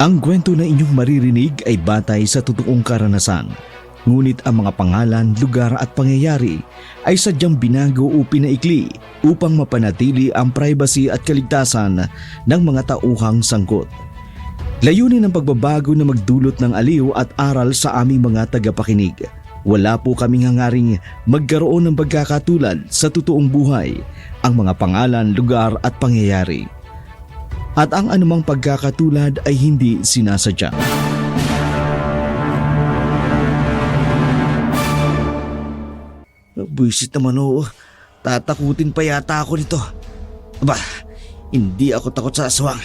Ang kwento na inyong maririnig ay batay sa totoong karanasan. Ngunit ang mga pangalan, lugar at pangyayari ay sadyang binago o pinaikli upang mapanatili ang privacy at kaligtasan ng mga tauhang sangkot. Layunin ng pagbabago na magdulot ng aliw at aral sa aming mga tagapakinig. Wala po kaming hangaring magkaroon ng pagkakatulad sa totoong buhay, ang mga pangalan, lugar at pangyayari. At ang anumang pagkakatulad ay hindi sinasadya. Buisit naman o. Tatakutin pa yata ako nito. Aba, hindi ako takot sa aswang.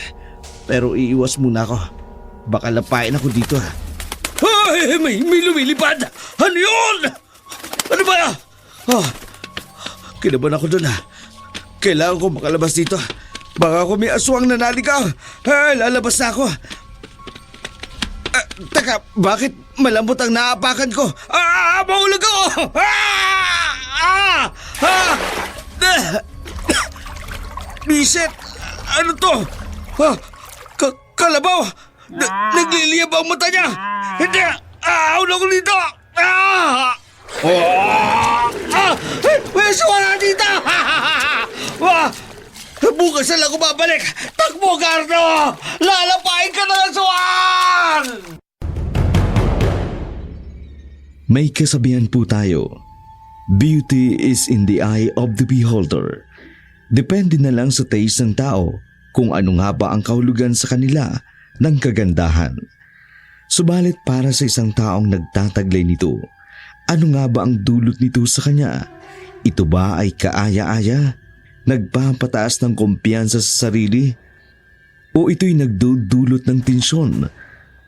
Pero iiwas muna ako. Baka lapain ako dito ha. Ay, may lumilipad! Ano yun? Ano ba? Kinabahan ako dun ha. Kailangan ko makalabas dito. Baka kung may aswang na naligaw, lalabas na ako. Taka, bakit malambot ang naapakan ko? Mahulog ako! Bisit! Ano to? Kalabaw! Nagliliyab ang mata niya! Hindi! Hulog ko dito! May aswang na dito! Bukas na lang ako babalik! Takbo, Gardo! Lalapain ka ng aswang! May kasabihan po tayo, beauty is in the eye of the beholder. Depende na lang sa taste ng tao kung ano nga ba ang kahulugan sa kanila ng kagandahan. Subalit para sa isang taong nagtataglay nito, ano nga ba ang dulot nito sa kanya? Ito ba ay kaaya-aya? Nagpapataas ng kumpiyansa sa sarili? O ito'y nagdudulot ng tensyon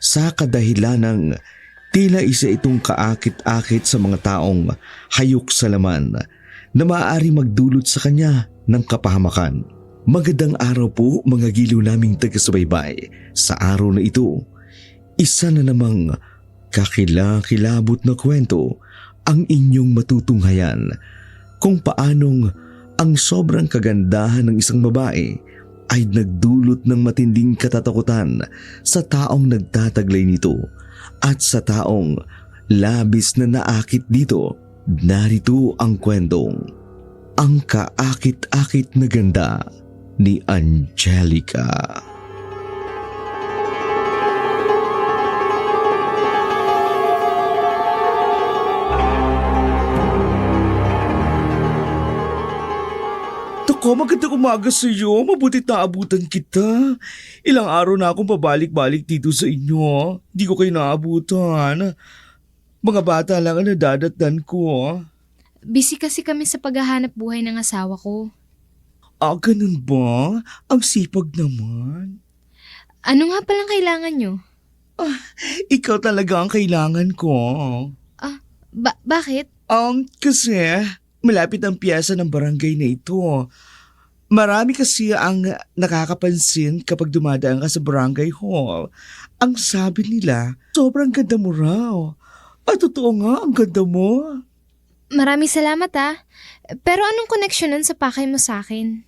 sa kadahilanang tila isa itong kaakit-akit sa mga taong hayok sa laman na maaari magdulot sa kanya ng kapahamakan? Magandang araw po mga giliw naming taga-subaybay. Sa araw na ito, isa na namang kakilakilabot na kwento ang inyong matutunghayan kung paanong ang sobrang kagandahan ng isang babae ay nagdulot ng matinding katatakutan sa taong nagtataglay nito at sa taong labis na naakit dito. Narito ang kwentong Ang Kaakit-Akit na Ganda ni Angelica. Ako, magandang umaga sa iyo. Mabuti naabutan kita. Ilang araw na akong pabalik-balik dito sa inyo. Di ko kayo naabutan. Mga bata lang ang nadadatnan ko. Busy kasi kami sa paghahanap buhay ng asawa ko. Ganun ba? Ang sipag naman. Ano nga palang kailangan nyo? Ikaw talaga ang kailangan ko. Bakit? Kasi malapit ang piyesa ng barangay na ito. Marami kasi ang nakakapansin kapag dumadaan ka sa barangay hall. Ang sabi nila, sobrang ganda mo raw. Totoo nga, ang ganda mo. Maraming salamat Pero anong connection nun sa pakay mo sa akin?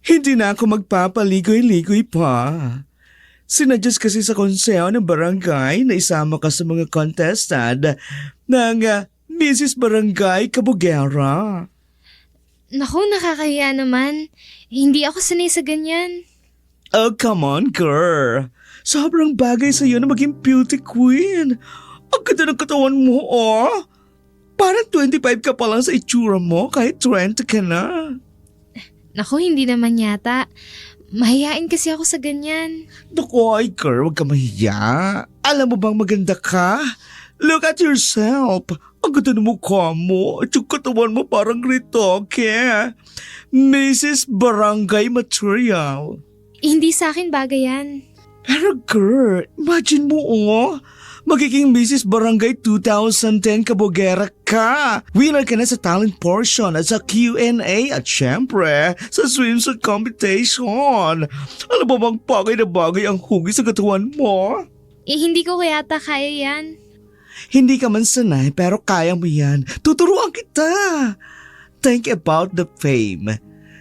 Hindi na ako magpapaligoy-ligoy pa. Sinadyos kasi sa konseho ng barangay na isama ka sa mga contestant ng Mrs. Barangay Cabugera. Naku, nakakahiya naman. Hindi ako sanay sa ganyan. Come on, girl. Sobrang bagay sa'yo na maging beauty queen. Ang ganda ng katawan mo, Parang 25 ka pa lang sa itsura mo kahit 20 ka na. Naku, hindi naman yata. Mahihain kasi ako sa ganyan. Naku, ay girl, huwag ka mahiya. Alam mo bang maganda ka? Look at yourself. Ang ganda ng mukha mo at yung katawan mo parang ritoke. Mrs. Barangay Material. Hindi sa akin bagay yan. Pero girl, imagine mo magiging Mrs. Barangay 2010 Cabugera ka. Winner ka na sa talent portion at sa Q&A at syempre sa swimsuit competition. Alam mo bang bagay na bagay ang hugis sa katawan mo? Hindi ko yata kaya yan. Hindi ka man sanay pero kaya mo yan. Tuturuan kita. Think about the fame.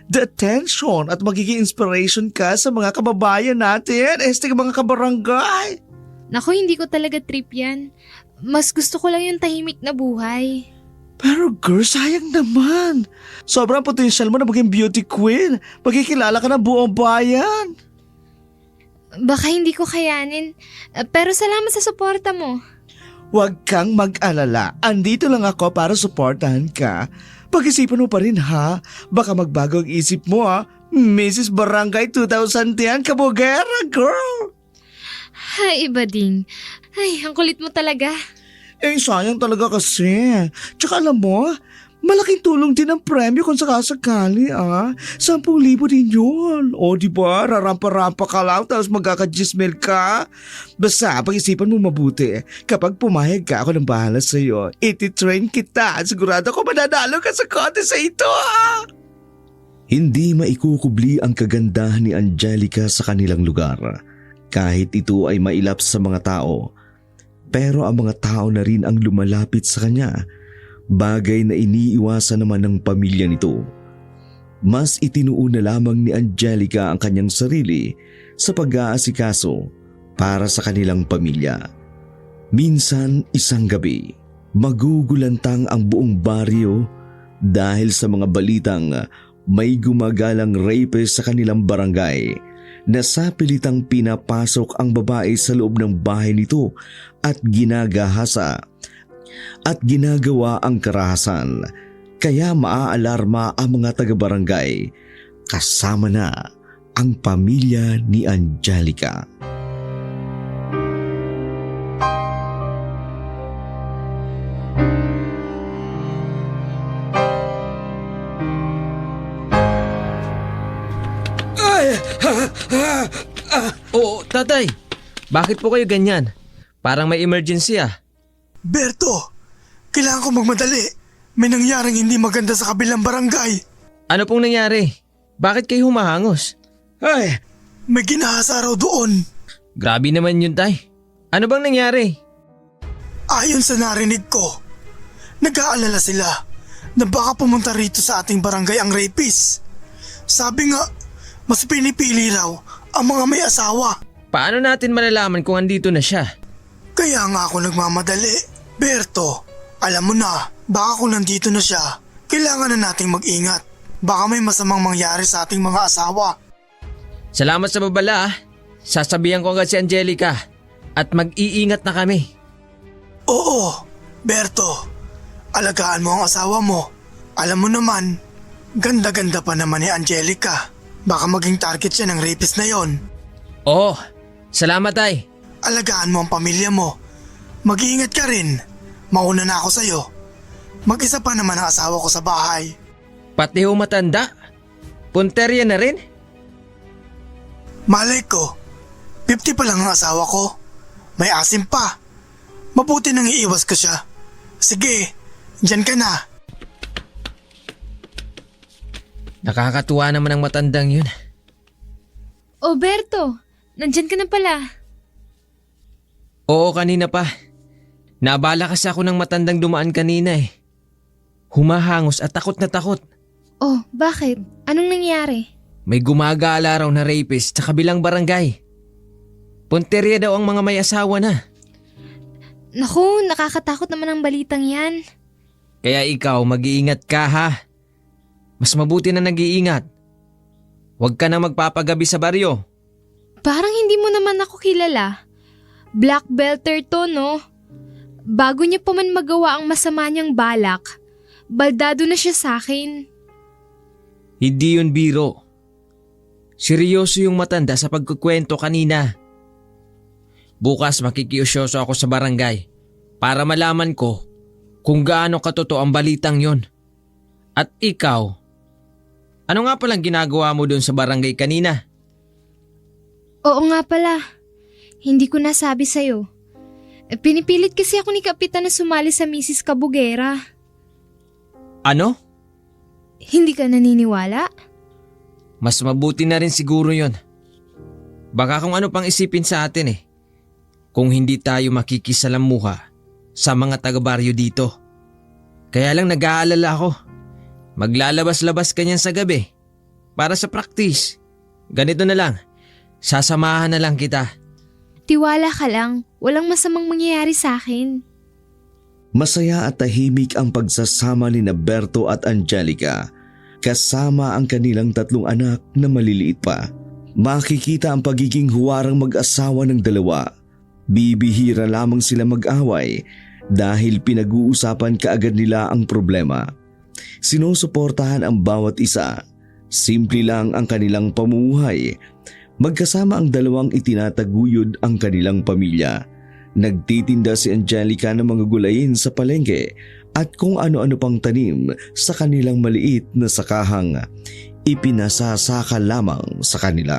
the attention at magiging inspiration ka sa mga kababayan natin, mga kabarangay. Naku, hindi ko talaga trip yan. Mas gusto ko lang yung tahimik na buhay. Pero girl, sayang naman. Sobrang potensyal mo na maging beauty queen. Magkikilala ka ng buong bayan. Baka hindi ko kayanin, pero salamat sa suporta mo. Huwag kang mag-alala. Andito lang ako para suportahan ka. Pag-isipan mo pa rin ha. Baka magbago ang isip mo ha. Mrs. Barangay 2010 Kabugera, girl. Ay, iba ding. Ay, ang kulit mo talaga. Sayang talaga kasi. Tsaka alam mo, malaking tulong din ang premyo kung sakasakali 10,000 din yun. O diba, rarampa-rampa ka lang tapos magkaka-10,000 ka. Basta pag-isipan mo mabuti. Kapag pumayag ka, ako nang bahala sa'yo. Iti-train kita. Sigurado ko mananalo ka sa contest sa ito Hindi maikukubli ang kagandahan ni Angelica sa kanilang lugar. Kahit ito ay mailap sa mga tao. Pero ang mga tao na rin ang lumalapit sa kanya. Bagay na iniiwasan naman ng pamilya nito. Mas itinuuna lamang ni Angelica ang kanyang sarili sa pag-aasikaso para sa kanilang pamilya. Minsan isang gabi, magugulantang ang buong baryo dahil sa mga balitang may gumagalang rapist sa kanilang barangay na sa pilitang pinapasok ang babae sa loob ng bahay nito at ginagahasa at ginagawa ang karahasan, kaya maaalarma ang mga taga-barangay kasama na ang pamilya ni Angelica. Oo, tatay. Bakit po kayo ganyan? Parang may emergency Berto, kailangan ko magmadali. May nangyaring hindi maganda sa kabilang barangay. Ano pong nangyari? Bakit kayo humahangos? May ginahasa raw doon. Grabe naman yun, tay. Ano bang nangyari? Ayon sa narinig ko, nag-aalala sila na baka pumunta rito sa ating barangay ang rapist. Sabi nga, mas pinipili raw ang mga may asawa. Paano natin malalaman kung andito na siya? Kaya nga ako nagmamadali. Berto, alam mo na, baka kung nandito na siya, kailangan na nating mag-ingat. Baka may masamang mangyari sa ating mga asawa. Salamat sa babala. Sasabihan ko agad si Angelica at mag-iingat na kami. Oo, Berto, alagaan mo ang asawa mo. Alam mo naman, ganda-ganda pa naman ni Angelica. Baka maging target siya ng rapist na yon. Oo, salamat tay. Alagaan mo ang pamilya mo. Mag-iingat ka rin. Mauna na ako sa'yo. Mag-isa pa naman ang asawa ko sa bahay. Pati ho matanda? Punterya na rin? Malay ko, 50 pa lang ang asawa ko. May asim pa. Mabuti nang iiwas ko siya. Sige, dyan ka na. Nakakatuwa naman ang matandang yun. Oh, Berto, nandyan ka na pala. Oo, kanina pa. Nabala kasi ako ng matandang dumaan kanina Humahangos at takot na takot. Oh, bakit? Anong nangyari? May gumagala raw na rapist sa kabilang barangay. Punterya daw ang mga may asawa na. Naku, nakakatakot naman ang balitang yan. Kaya ikaw mag-iingat ka ha. Mas mabuti na nag-iingat. Huwag ka na magpapagabi sa baryo. Parang hindi mo naman ako kilala. Black belter to, no? Bago niya pa man magawa ang masama niyang balak, baldado na siya sa akin. Hindi yun biro. Seryoso yung matanda sa pagkukwento kanina. Bukas makikiusyoso ako sa barangay para malaman ko kung gaano katotoo ang balitang yon. At ikaw, ano nga palang ginagawa mo doon sa barangay kanina? Oo nga pala, hindi ko nasabi sa'yo. Pinipilit kasi ako ni Kapitan na sumali sa Mrs. Kabugera. Ano? Hindi ka naniniwala? Mas mabuti na rin siguro yon. Baka kung ano pang isipin sa atin kung hindi tayo makikisalamuha sa mga taga-baryo dito. Kaya lang nag-aalala ako. Maglalabas-labas ka niyan sa gabi. para sa practice. Ganito na lang, sasamahan na lang kita. Tiwala ka lang, walang masamang mangyayari sa akin. Masaya at tahimik ang pagsasama ni Berto at Angelica kasama ang kanilang 3 anak na maliliit pa. Makikita ang pagiging huwarang mag-asawa ng dalawa. Bibihira lamang sila mag-away dahil pinag-uusapan kaagad nila ang problema. Sinusuportahan ang bawat isa. Simple lang ang kanilang pamumuhay. Magkasama ang dalawang itinataguyod ang kanilang pamilya. Nagtitinda si Angelica ng mga gulayin sa palengke at kung ano-ano pang tanim sa kanilang maliit na sakahang ipinasasaka lamang sa kanila.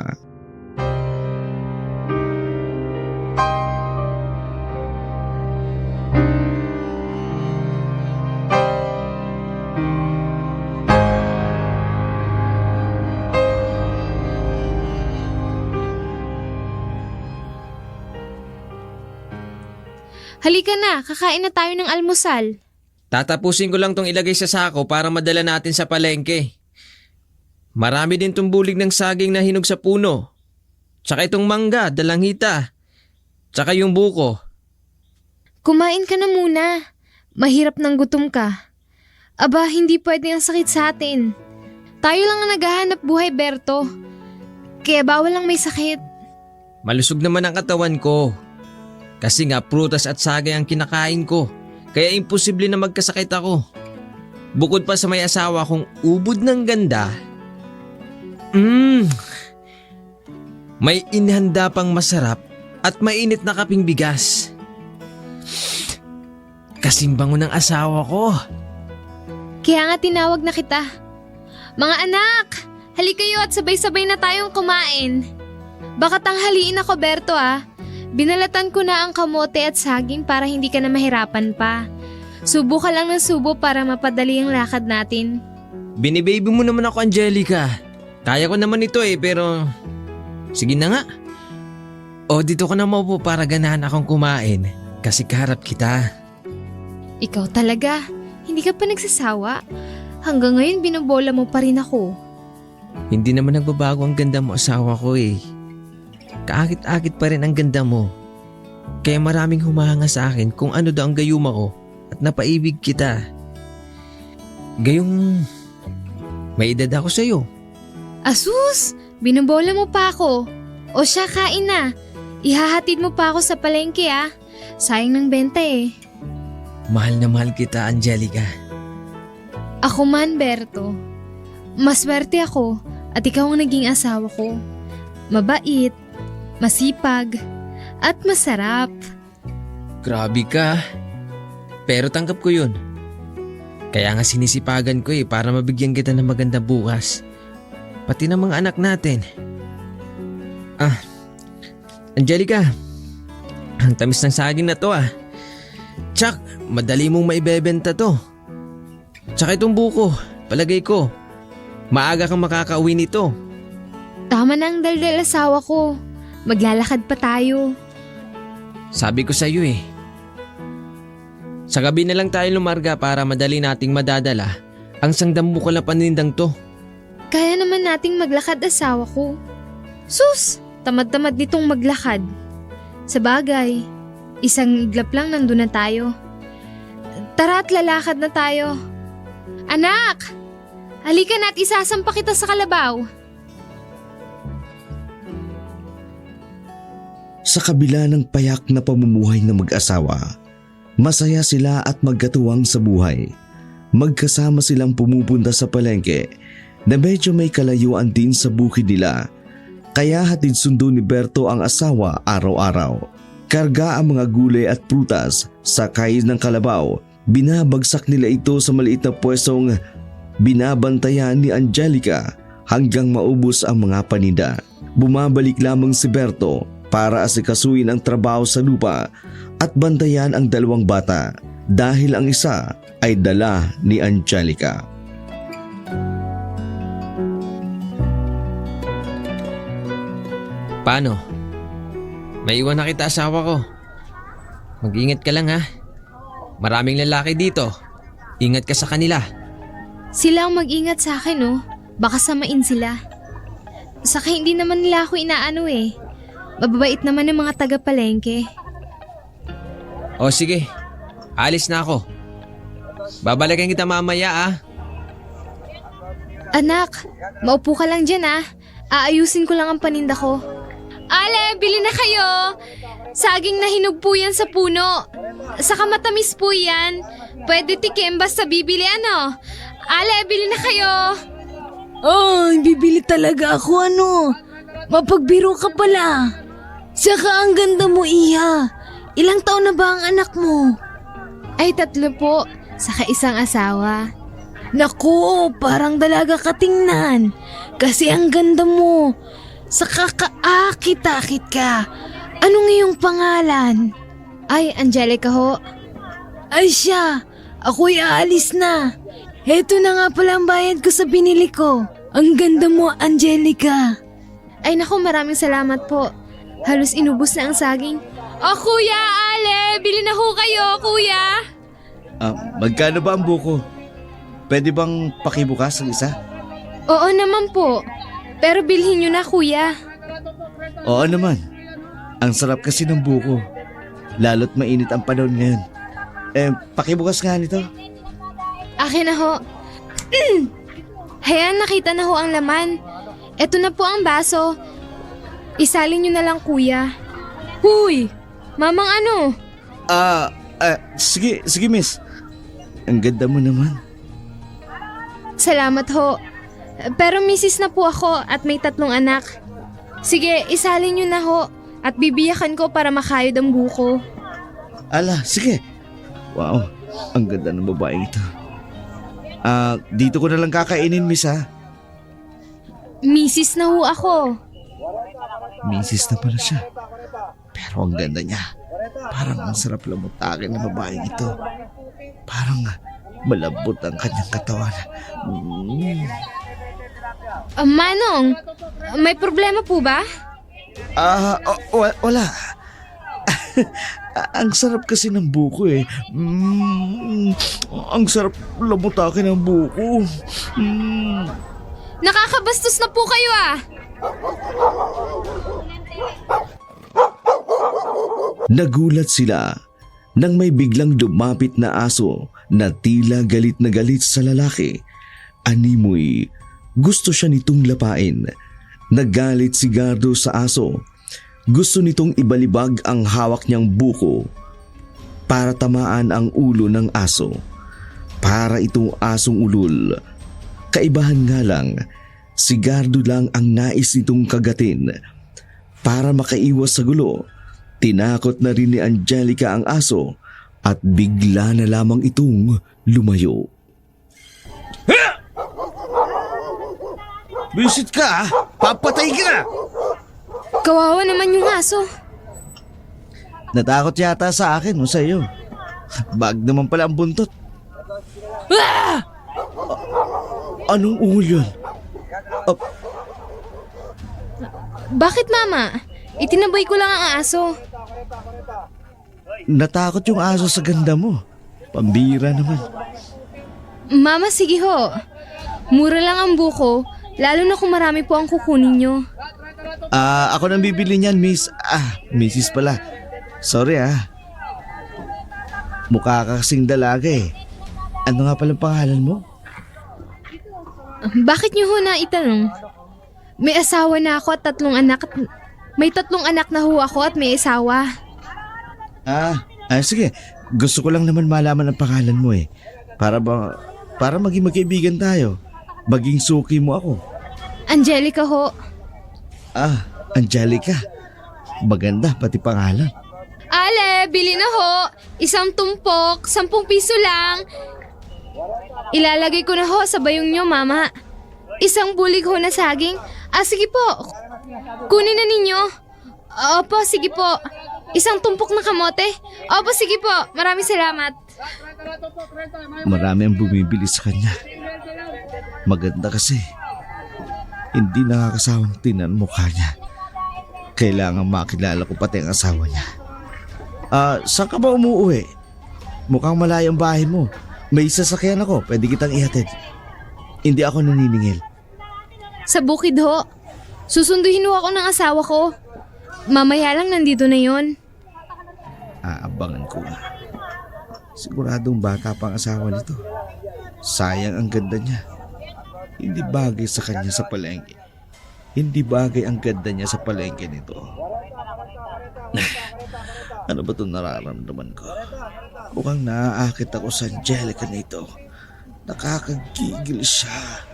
Halika na, kakain na tayo ng almusal. Tatapusin ko lang tong ilagay sa sako para madala natin sa palengke. Marami din tong bulig ng saging na hinog sa puno. Tsaka itong mangga, dalanghita. Tsaka yung buko. Kumain ka na muna. Mahirap nang gutom ka. Aba, hindi pwede ang sakit sa atin. Tayo lang ang naghahanap buhay, Berto. Kaya bawal lang may sakit. Malusog naman ang katawan ko. Kasi nga prutas at sagay ang kinakain ko. Kaya imposible na magkasakit ako. Bukod pa sa may asawa kong ubod ng ganda. May inihanda pang masarap at mainit na kaping bigas. Kasing bango ng asawa ko. Kaya nga tinawag na kita. Mga anak, halika kayo at sabay-sabay na tayong kumain. Baka tanghaliin ako, Berto ah. Binalatan ko na ang kamote at saging para hindi ka na mahirapan pa. Subo ka lang ng subo para mapadali ang lakad natin. Binibaby mo naman ako, Angelica. Kaya ko naman ito pero sige na nga. O dito ka na maupo para ganahan akong kumain kasi kaharap kita. Ikaw talaga, hindi ka pa nagsasawa. Hanggang ngayon binobola mo pa rin ako. Hindi naman nagbabago ang ganda mo, asawa ko Kaakit-akit pa rin ang ganda mo. Kaya maraming humahanga sa akin kung ano daw ang gayuma ko at napaibig kita. Gayong may edad ako sa'yo. Asus! Binobola mo pa ako. O siya, kain na. Ihahatid mo pa ako sa palengke ah. Sayang ng benta eh. Mahal na mahal kita, Angelica. Ako man, Berto. Maswerte ako at ikaw ang naging asawa ko. Mabait, masipag, at masarap. Grabe ka. Pero tanggap ko yun. Kaya nga sinisipagan ko para mabigyan kita ng maganda bukas. Pati ng mga anak natin. Angelica, ang tamis ng saging na to Tsak, madali mong maibebenta to. Tsaka itong buko, palagay ko, maaga kang makakauwi nito. Tama na ang daldal asawa ko. Maglalakad pa tayo. Sabi ko sa'yo sa gabi na lang tayo lumarga para madali nating madadala ang sangdambu ko lang panindang to. Kaya naman nating maglakad asawa ko. Sus! Tamad-tamad nitong maglakad. Sa bagay, isang iglap lang nandun na tayo. Tara at lalakad na tayo. Anak! Halika na at isasampa kita sa kalabaw. Sa kabila ng payak na pamumuhay ng mag-asawa, masaya sila at magkatuwang sa buhay. Magkasama silang pumupunta sa palengke na medyo may kalayuan din sa bukid nila. Kaya hatid sundo ni Berto ang asawa araw-araw. Karga ang mga gulay at prutas, sakay ng kalabaw. Binabagsak nila ito sa maliit na pwestong binabantayan ni Angelica hanggang maubos ang mga paninda. Bumabalik lamang si Berto para asikasuin ang trabaho sa lupa at bantayan ang 2 bata dahil ang isa ay dala ni Angelica. Paano? Maiwan na kita, asawa ko. Mag-ingat ka lang Maraming lalaki dito. Ingat ka sa kanila. Sila ang mag-ingat sa akin Baka samain sila. Saka hindi naman nila ako inaano eh. Mababait naman ng mga taga-palengke. O sige, alis na ako. Babalikan kita mamaya ah. Anak, maupo ka lang dyan ah. Aayusin ko lang ang paninda ko. Ale, bili na kayo! Saging na hinog po yan sa puno. Saka matamis po yan. Pwede tikim basta bibili ano. Ale, bili na kayo! Ay, bibili talaga ako Mapagbiro ka pala. Saka ang ganda mo, Iha. Ilang taon na ba ang anak mo? Ay, 3 po. Saka isang asawa. Naku, parang dalaga ka tingnan. Kasi ang ganda mo. Saka kaakit-akit ka. Anong iyong pangalan? Ay, Angelica ho. Ay siya, ako'y aalis na. Heto na nga pala ang bayad ko sa binili ko. Ang ganda mo, Angelica. Ay naku, maraming salamat po. Halos inubos na ang saging. Oh, Kuya, Ale! Bili na ho kayo, Kuya! Magkano ba ang buko? Pwede bang pakibukas ang isa? Oo naman po. Pero bilhin nyo na, Kuya. Oo naman. Ang sarap kasi ng buko. Lalo't mainit ang panahon ngayon. Pakibukas nga nito. Akin na ho. Hayan, nakita na ho ang laman. Eto na po ang baso. Isalin nyo na lang, Kuya. Huy! Mamang ano? Sige miss. Ang ganda mo naman. Salamat ho. Pero misis na po ako at may 3 anak. Sige, isalin nyo na ho. At bibiyakan ko para makayod ang buko. Ala, sige. Wow, ang ganda ng babaeng ito. Dito ko na lang kakainin, miss ha. Misis na ho ako. Misis na pala siya. Pero ang ganda niya. Parang ang sarap lamutakin ng babaeng ito. Parang malambot ang kanyang katawan. Manong, may problema po ba? Wala. Ang sarap kasi ng buko eh. Ang sarap lamutakin ng buko. Nakakabastos na po kayo ah! Nagulat sila nang may biglang lumapit na aso na tila galit na galit sa lalaki. Animoy, gusto siya nitong lapain. Nagalit si Gardo sa aso. Gusto nitong ibalibag ang hawak niyang buko para tamaan ang ulo ng aso. Para itong asong ulol. Kaibahan nga lang, si Gardo lang ang nais nitong kagatin. Para makaiwas sa gulo, tinakot na rin ni Angelica ang aso at bigla na lamang itong lumayo. Bisit ka, papatay ka na! Kawawa naman yung aso. Natakot yata sa akin o sa iyo. Bag naman pala ang buntot. Anong ungol yun? Bakit mama? Itinaboy ko lang ang aso. Natakot yung aso sa ganda mo. Pambira naman. Mama, sige ho. Mura lang ang buko, lalo na kung marami po ang kukunin nyo. Ako nang bibili niyan, miss. Mrs. pala. Sorry Mukha ka kasing dalaga eh. Ano nga palang pangalan mo? Bakit nyo ho na itanong? May asawa na ako at 3 anak. May 3 anak na ho ako at may asawa. Sige. Gusto ko lang naman malaman ang pangalan mo eh. Para maging magkaibigan tayo. Maging suki mo ako. Angelica ho. Angelica. Maganda pati pangalan. Ale, bili na ho. 1 tumpok, 10 piso lang. Ilalagay ko na ho sa bayong nyo, mama. 1 bulig ho na saging. Sige po. Kunin na ninyo. Opo, sige po. 1 tumpok na kamote. Opo, sige po. Maraming salamat. Marami ang bumibili sa kanya. Maganda kasi. Hindi nakakasawang tinan mukha niya. Kailangan makilala ko pati ang asawa niya. Saan ka ba umuwi? Mukhang malayo ang bahay mo. May sasakyan ako, pwede kitang ihatid. Hindi ako naniningil. Sa bukid ho. Susunduhin ho ako ng asawa ko. Mamaya lang nandito na yon. Aabangan ko. Siguradong bata pang asawa nito. Sayang ang ganda niya. Hindi bagay sa kanya sa palengke. Hindi bagay ang ganda niya sa palengke nito. Ano ba itong nararamdaman ko? Mukhang naaakit ako sa Angelica nito. Nakakagigil siya.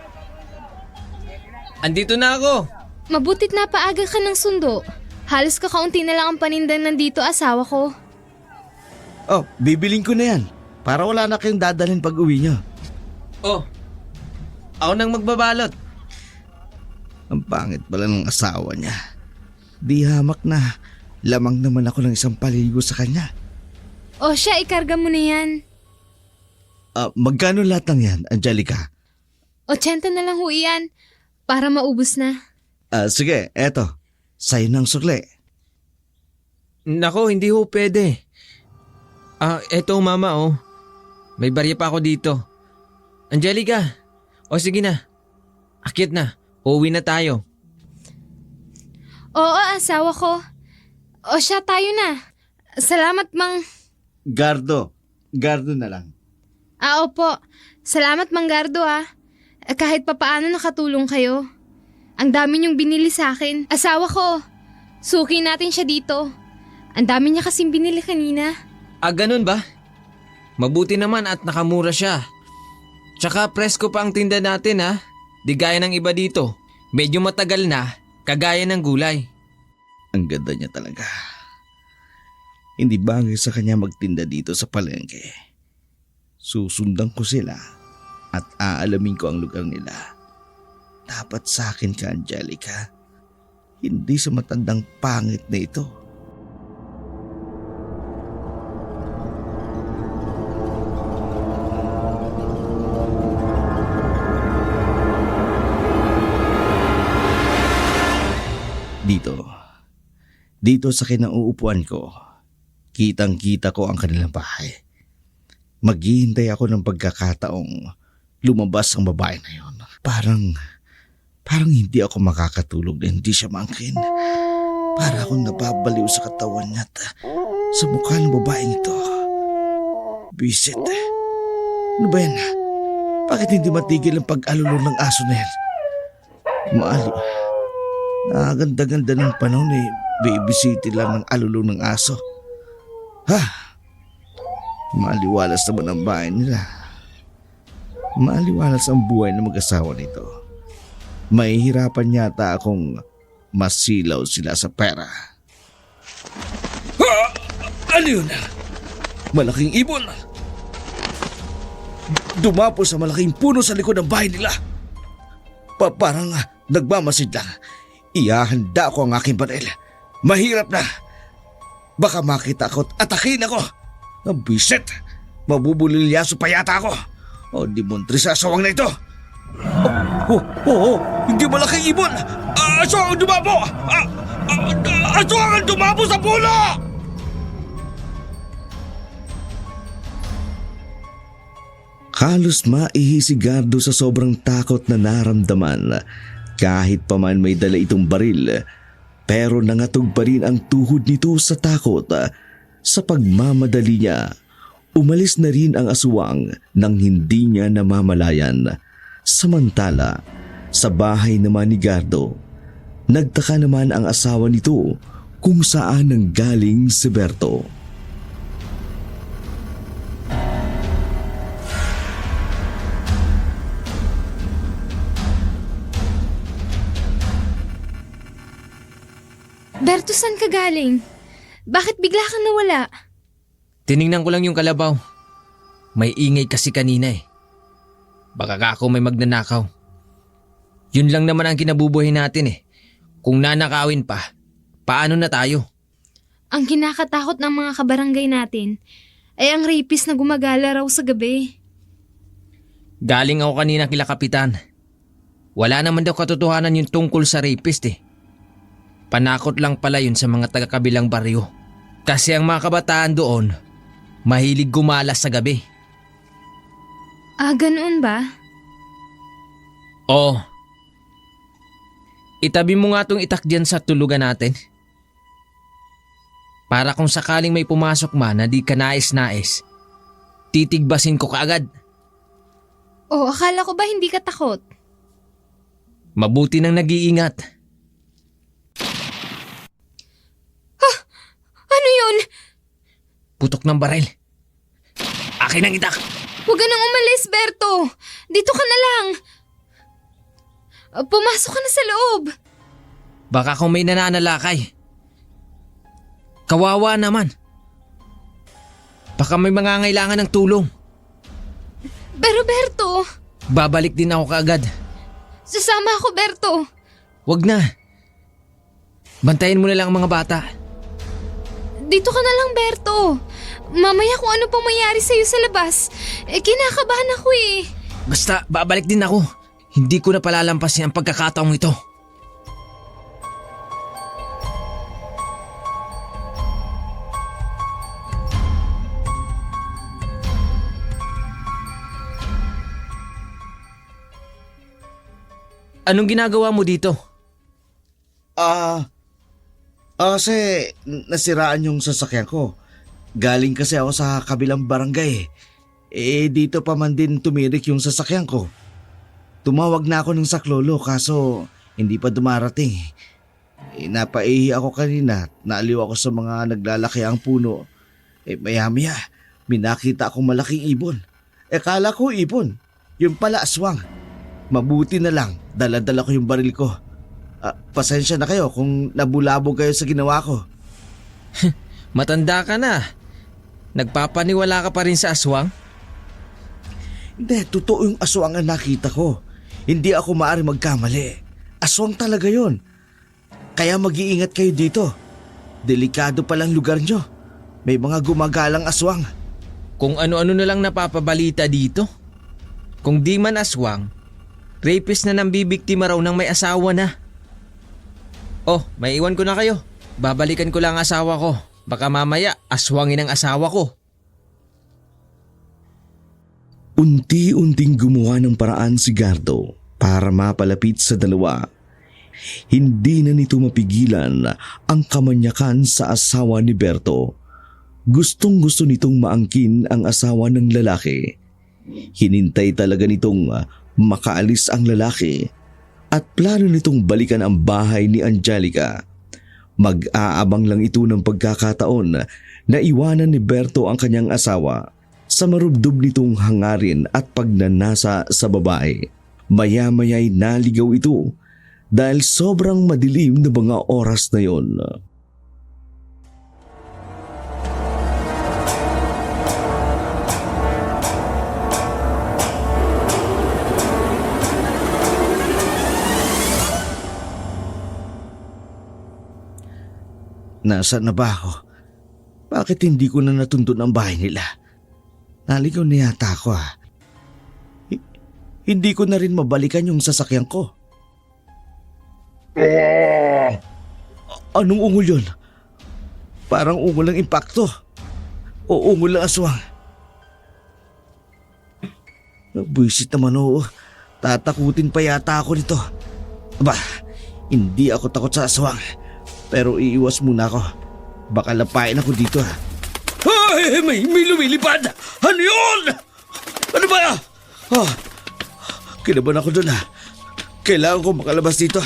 Andito na ako! Mabutit na paaga ka ng sundo. Halos kakaunti na lang ang panindang nandito asawa ko. Oh, bibiling ko na yan. Para wala na kayong dadalhin pag uwi niyo. Oh, ako nang magbabalot. Ang pangit pala ng asawa niya. Di hamak na. Lamang naman ako ng isang paligo sa kanya. O siya, ikarga mo na yan. Magkano lahat ng yan, Angelica? 80 na lang ho iyan. Para maubos na. Sige, eto. Sa'yo ng sukle. Nako, hindi ho pwede. Eto mama oh. May barya pa ako dito. Angelica, o sige na. Akyat na, uuwi na tayo. Oo, asawa ko. O siya, tayo na. Salamat, Mang. Gardo na lang. Opo. Salamat, Mang Gardo Kahit papaano nakatulong kayo. Ang dami niyong binili sa akin. Asawa ko. Suki natin siya dito. Ang dami niya kasing binili kanina. Ganun ba? Mabuti naman at nakamura siya. Tsaka presko pa ang tinda natin Di gaya ng iba dito. Medyo matagal na, kagaya ng gulay. Ang ganda niya talaga. Hindi bagay sa kanya magtinda dito sa palengke. Susundan ko sila at aalamin ko ang lugar nila. Dapat sa akin ka, Angelica. Hindi sa matandang pangit na ito. Dito sa kinauupuan ko, kitang-kita ko ang kanilang bahay. Maghihintay ako ng pagkakataong lumabas ang babae na yon. Parang hindi ako makakatulog na hindi siya maangkin. Para akong nababaliw sa katawan niya at sa mukha ng babaeng ito. Bisit. Ano ba yan? Bakit hindi matigil ang pag-alulong ng aso na yan? Nakaganda-ganda ng panahon bibisiti lang ng alulong ng aso. Maliwalas naman ang bahay nila. Maliwalas ang buhay ng mag-asawa nito. Mahihirapan yata akong masilaw sila sa pera. Ano yun? Malaking ibon. Dumapo sa malaking puno sa likod ng bahay nila. Parang nagmamasid lang. Ihahanda ko ang aking baril. Mahirap na. Baka makita ko at atakin ako. Nabisit. Mabubulilyaso pa yata ako. O demontre sa asawang na ito. Hindi malaking ibon. Asawang dumabo. Asawang dumabo sa puno. Halos maihisigardo sa sobrang takot na naramdaman. Kahit pa man may dala itong baril, pero nangatog pa rin ang tuhod nito sa takot. Sa pagmamadali niya, umalis na rin ang aswang nang hindi niya namamalayan. Samantala, sa bahay naman ni Gardo, nagtaka naman ang asawa nito kung saan nanggaling si Berto. Berto, saan ka galing? Bakit bigla kang nawala? Tiningnan ko lang yung kalabaw. May ingay kasi kanina Baka ako may magnanakaw. Yun lang naman ang kinabubuhay natin Kung nanakawin pa, paano na tayo? Ang kinakatakot ng mga kabarangay natin ay ang rapist na gumagala raw sa gabi. Galing ako kanina kila Kapitan. Wala naman daw katotohanan yung tungkol sa rapist Panakot lang pala yun sa mga taga-kabilang baryo. Kasi ang mga kabataan doon, mahilig gumalas sa gabi. Ganoon ba? Oo. Itabi mo nga tong itak dyan sa tulugan natin. Para kung sakaling may pumasok man na di ka nais-nais, titigbasin ko kaagad. Oh, akala ko ba hindi ka takot? Mabuti nang nag-iingat. Ano yun? Putok ng baril. Akin ang itak. Huwag ka nang umalis, Berto. Dito ka na lang. Pumasok ka na sa loob. Baka kung may nananalakay. Kawawa naman. Baka may mangangailangan ng tulong. Pero Berto, Babalik din ako kaagad. sasama ako, Berto. Wag na. Bantayan mo na lang ang mga bata. Dito ka na lang, Berto. Mamaya kung ano pang mayari sa'yo sa labas. Kinakabahan ako eh. Basta babalik din ako. Hindi ko na palalampasin ang pagkakataong ito. Anong ginagawa mo dito? Kasi nasiraan yung sasakyan ko. Galing kasi ako sa kabilang barangay. Dito pa man din tumirik yung sasakyan ko. Tumawag na ako ng saklolo kaso hindi pa dumarating. Napaihi ako kanina, naaliw ako sa mga naglalaki ang puno. Maya-maya, may nakita akong malaking ibon. Kala ko ibon, yung pala aswang. Mabuti na lang, dala-dala ko yung baril ko. Pasensya na kayo kung nabulabog kayo sa ginawa ko. Matanda ka na. Nagpapaniwala ka pa rin sa aswang? Hindi, totoo yung aswang ang nakita ko. Hindi ako maaari magkamali. Aswang talaga yon. Kaya mag-iingat kayo dito. Delikado palang lugar nyo. May mga gumagalang aswang. Kung ano-ano na lang napapabalita dito. Kung di man aswang, rapist na nang bibiktima raw ng may asawa na. Oh, may iwan ko na kayo. Babalikan ko lang ang asawa ko. Baka mamaya aswangin ang asawa ko. Unti-unting gumawa ng paraan si Gardo para mapalapit sa dalawa. Hindi na nito mapigilan ang kamanyakan sa asawa ni Berto. Gustong-gusto nitong maangkin ang asawa ng lalaki. Hinintay talaga nitong makaalis ang lalaki at plano nitong balikan ang bahay ni Angelica. Mag-aabang lang ito ng pagkakataon na iwanan ni Berto ang kanyang asawa sa marubdob nitong hangarin at pagnanasa sa babae. Maya-maya'y naligaw ito dahil sobrang madilim na mga oras na yon. Nasaan na ba ako? Bakit hindi ko na natuntun ang bahay nila? Naligaw na yata ako Hindi ko na rin mabalikan yung sasakyan ko. Anong ungol yun? Parang ungol ng impacto. O ungol ng aswang. Buisit naman oo. Tatakutin pa yata ako nito. Aba, hindi ako takot sa aswang. Pero iiwas muna ako. Baka lapain ako dito Ay, may lumilipad! Ano yun? Ano ba? Kinabahan ako doon Kailangan ko makalabas dito.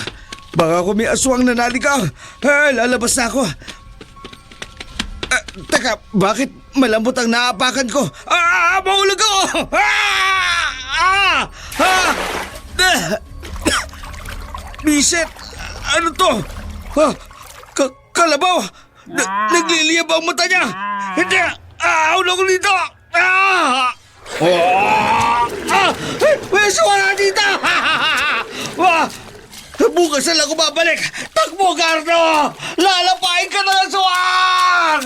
Baka ako may aswang na naligaw. Lalabas na ako. Teka, bakit malambot ang naapakan ko? Mahulog ako! Bisit! Ano to? Kalabaw! Nagliliyab ang mata niya! Hindi! Ahulog ko dito! May aswang dito! Bukas na lang ako babalik! Takbo, Gardo! Lalapain ka ng aswang!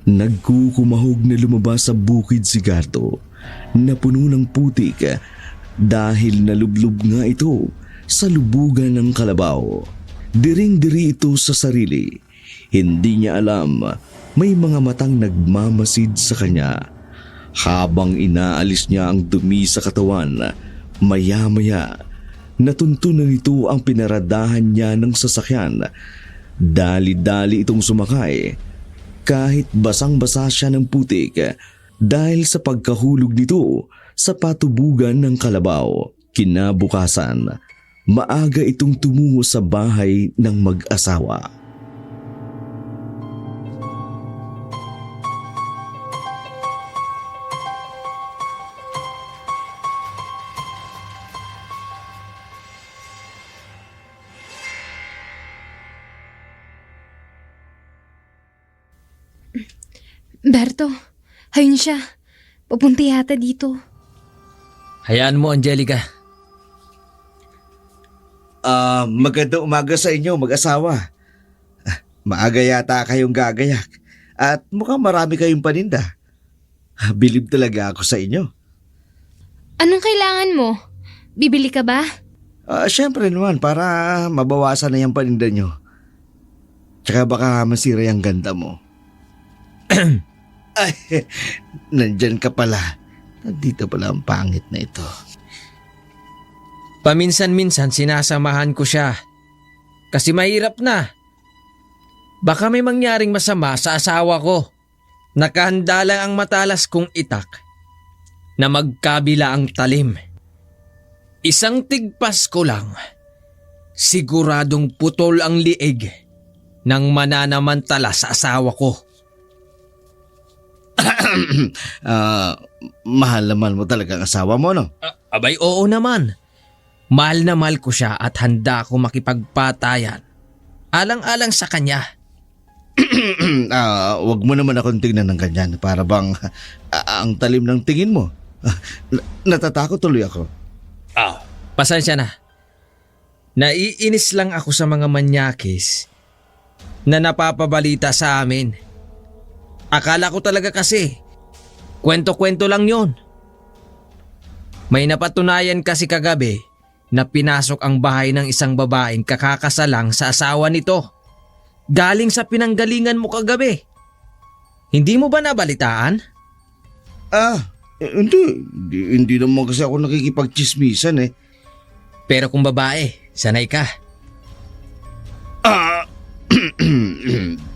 Nagkukumahog na lumabas sa bukid si Gardo na puno ng putik dahil nalublob nga ito sa lubugan ng kalabaw. Diring-diri ito sa sarili. Hindi niya alam may mga matang nagmamasid sa kanya Habang inaalis niya ang dumi sa katawan, maya-maya natuntunan nito ang pinaradahan niya ng sasakyan. Dali-dali itong sumakay kahit basang-basa siya ng putik dahil sa pagkahulog nito sa patubugan ng kalabaw. Kinabukasan, maaga itong tumungo sa bahay ng mag-asawa. Berto, ayun siya. Papunta yata dito. Hayaan mo, Angelica. Magandang umaga sa inyo, mag-asawa. Maaga yata kayong gagayak at mukhang marami kayong paninda. Bilib talaga ako sa inyo. Anong kailangan mo? Bibili ka ba? Siyempre naman, para mabawasan na yung paninda nyo. Tsaka baka masira yung ganda mo. Ay, nandyan ka pala. Nandito pala ang pangit na ito. Paminsan-minsan sinasamahan ko siya. Kasi mahirap na. Baka may mangyaring masama sa asawa ko. Nakahanda lang ang matalas kong itak na magkabila ang talim. Isang tigpas ko lang. Siguradong putol ang liig ng mananamantala sa asawa ko. Mahal naman mo talaga ang asawa mo, no? Abay, oo naman. Mahal na mahal ko siya at handa ako makipagpatayan. Alang-alang sa kanya. Wag mo naman akong tingnan ng ganyan. Para bang ang talim ng tingin mo. Natatakot tuloy ako. Pasensya na. Naiinis lang ako sa mga manyakis na napapabalita sa amin. Akala ko talaga kasi, kwento-kwento lang yon. May napatunayan kasi kagabi na pinasok ang bahay ng isang babaeng kakakasalang sa asawa nito. Galing sa pinanggalingan mo kagabi. Hindi mo ba nabalitaan? Hindi naman kasi ako nakikipagchismisan eh. Pero kung babae, sanay ka.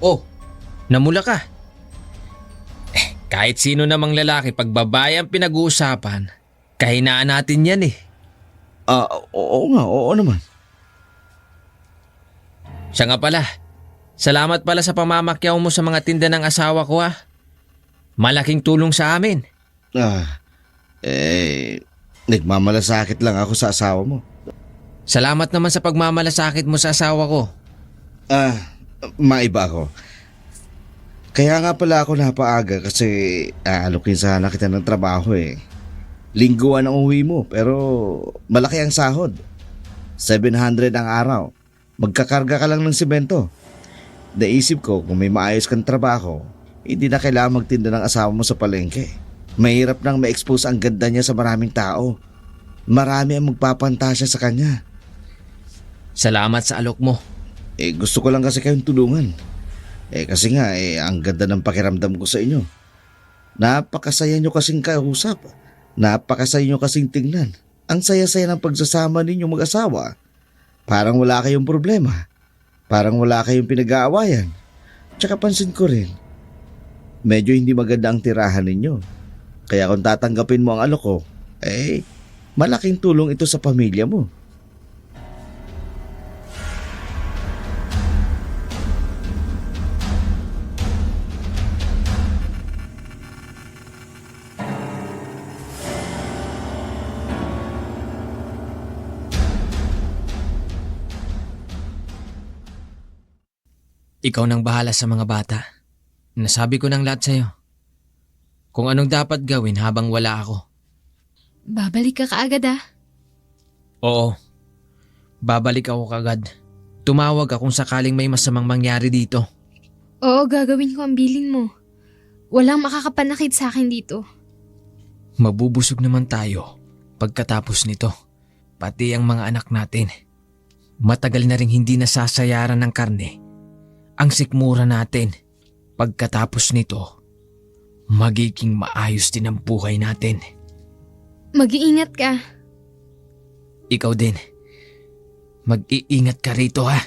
Oh, namula ka. Kahit sino namang lalaki pag babae ang pinag-uusapan, kahinaan natin yan eh. Oo naman. Siya nga pala, salamat pala sa pamamakyaw mo sa mga tinda ng asawa ko ha. Malaking tulong sa amin. Nagmamalasakit lang ako sa asawa mo. Salamat naman sa pagmamalasakit mo sa asawa ko. Maiba ako. Kaya nga pala ako napaaga kasi aalukin sana kita ng trabaho eh. Lingguan ang uwi mo pero malaki ang sahod. 700 ang araw. Magkakarga ka lang ng simento. Naisip ko kung may maayos kang trabaho, hindi na kailangan magtinda ng asawa mo sa palengke. Mahirap nang ma-expose ang ganda niya sa maraming tao. Marami ang magpapantasya sa kanya. Salamat sa alok mo. Gusto ko lang kasi kayong tulungan. Kasi nga, ang ganda ng pakiramdam ko sa inyo. Napakasaya nyo kasing kausap. Napakasaya nyo kasing tingnan. Ang saya-saya ng pagsasama ninyo mag-asawa. Parang wala kayong problema. Parang wala kayong pinag-aawayan. Tsaka pansin ko rin, medyo hindi maganda ang tirahan ninyo. Kaya kung tatanggapin mo ang alok ko, malaking tulong ito sa pamilya mo. Ikaw nang bahala sa mga bata. Nasabi ko ng lahat sa'yo. Kung anong dapat gawin habang wala ako. Babalik ka kaagad ah. Oo. Babalik ako kagad. Tumawag ka kung sakaling may masamang mangyari dito. Oo, gagawin ko ang bilin mo. Walang makakapanakit sa akin dito. Mabubusog naman tayo pagkatapos nito. Pati ang mga anak natin. Matagal na ring hindi nasasayaran ng karne ang sikmura natin. Pagkatapos nito, magiging maayos din ang buhay natin. Mag-iingat ka. Ikaw din. Mag-iingat ka rito ha.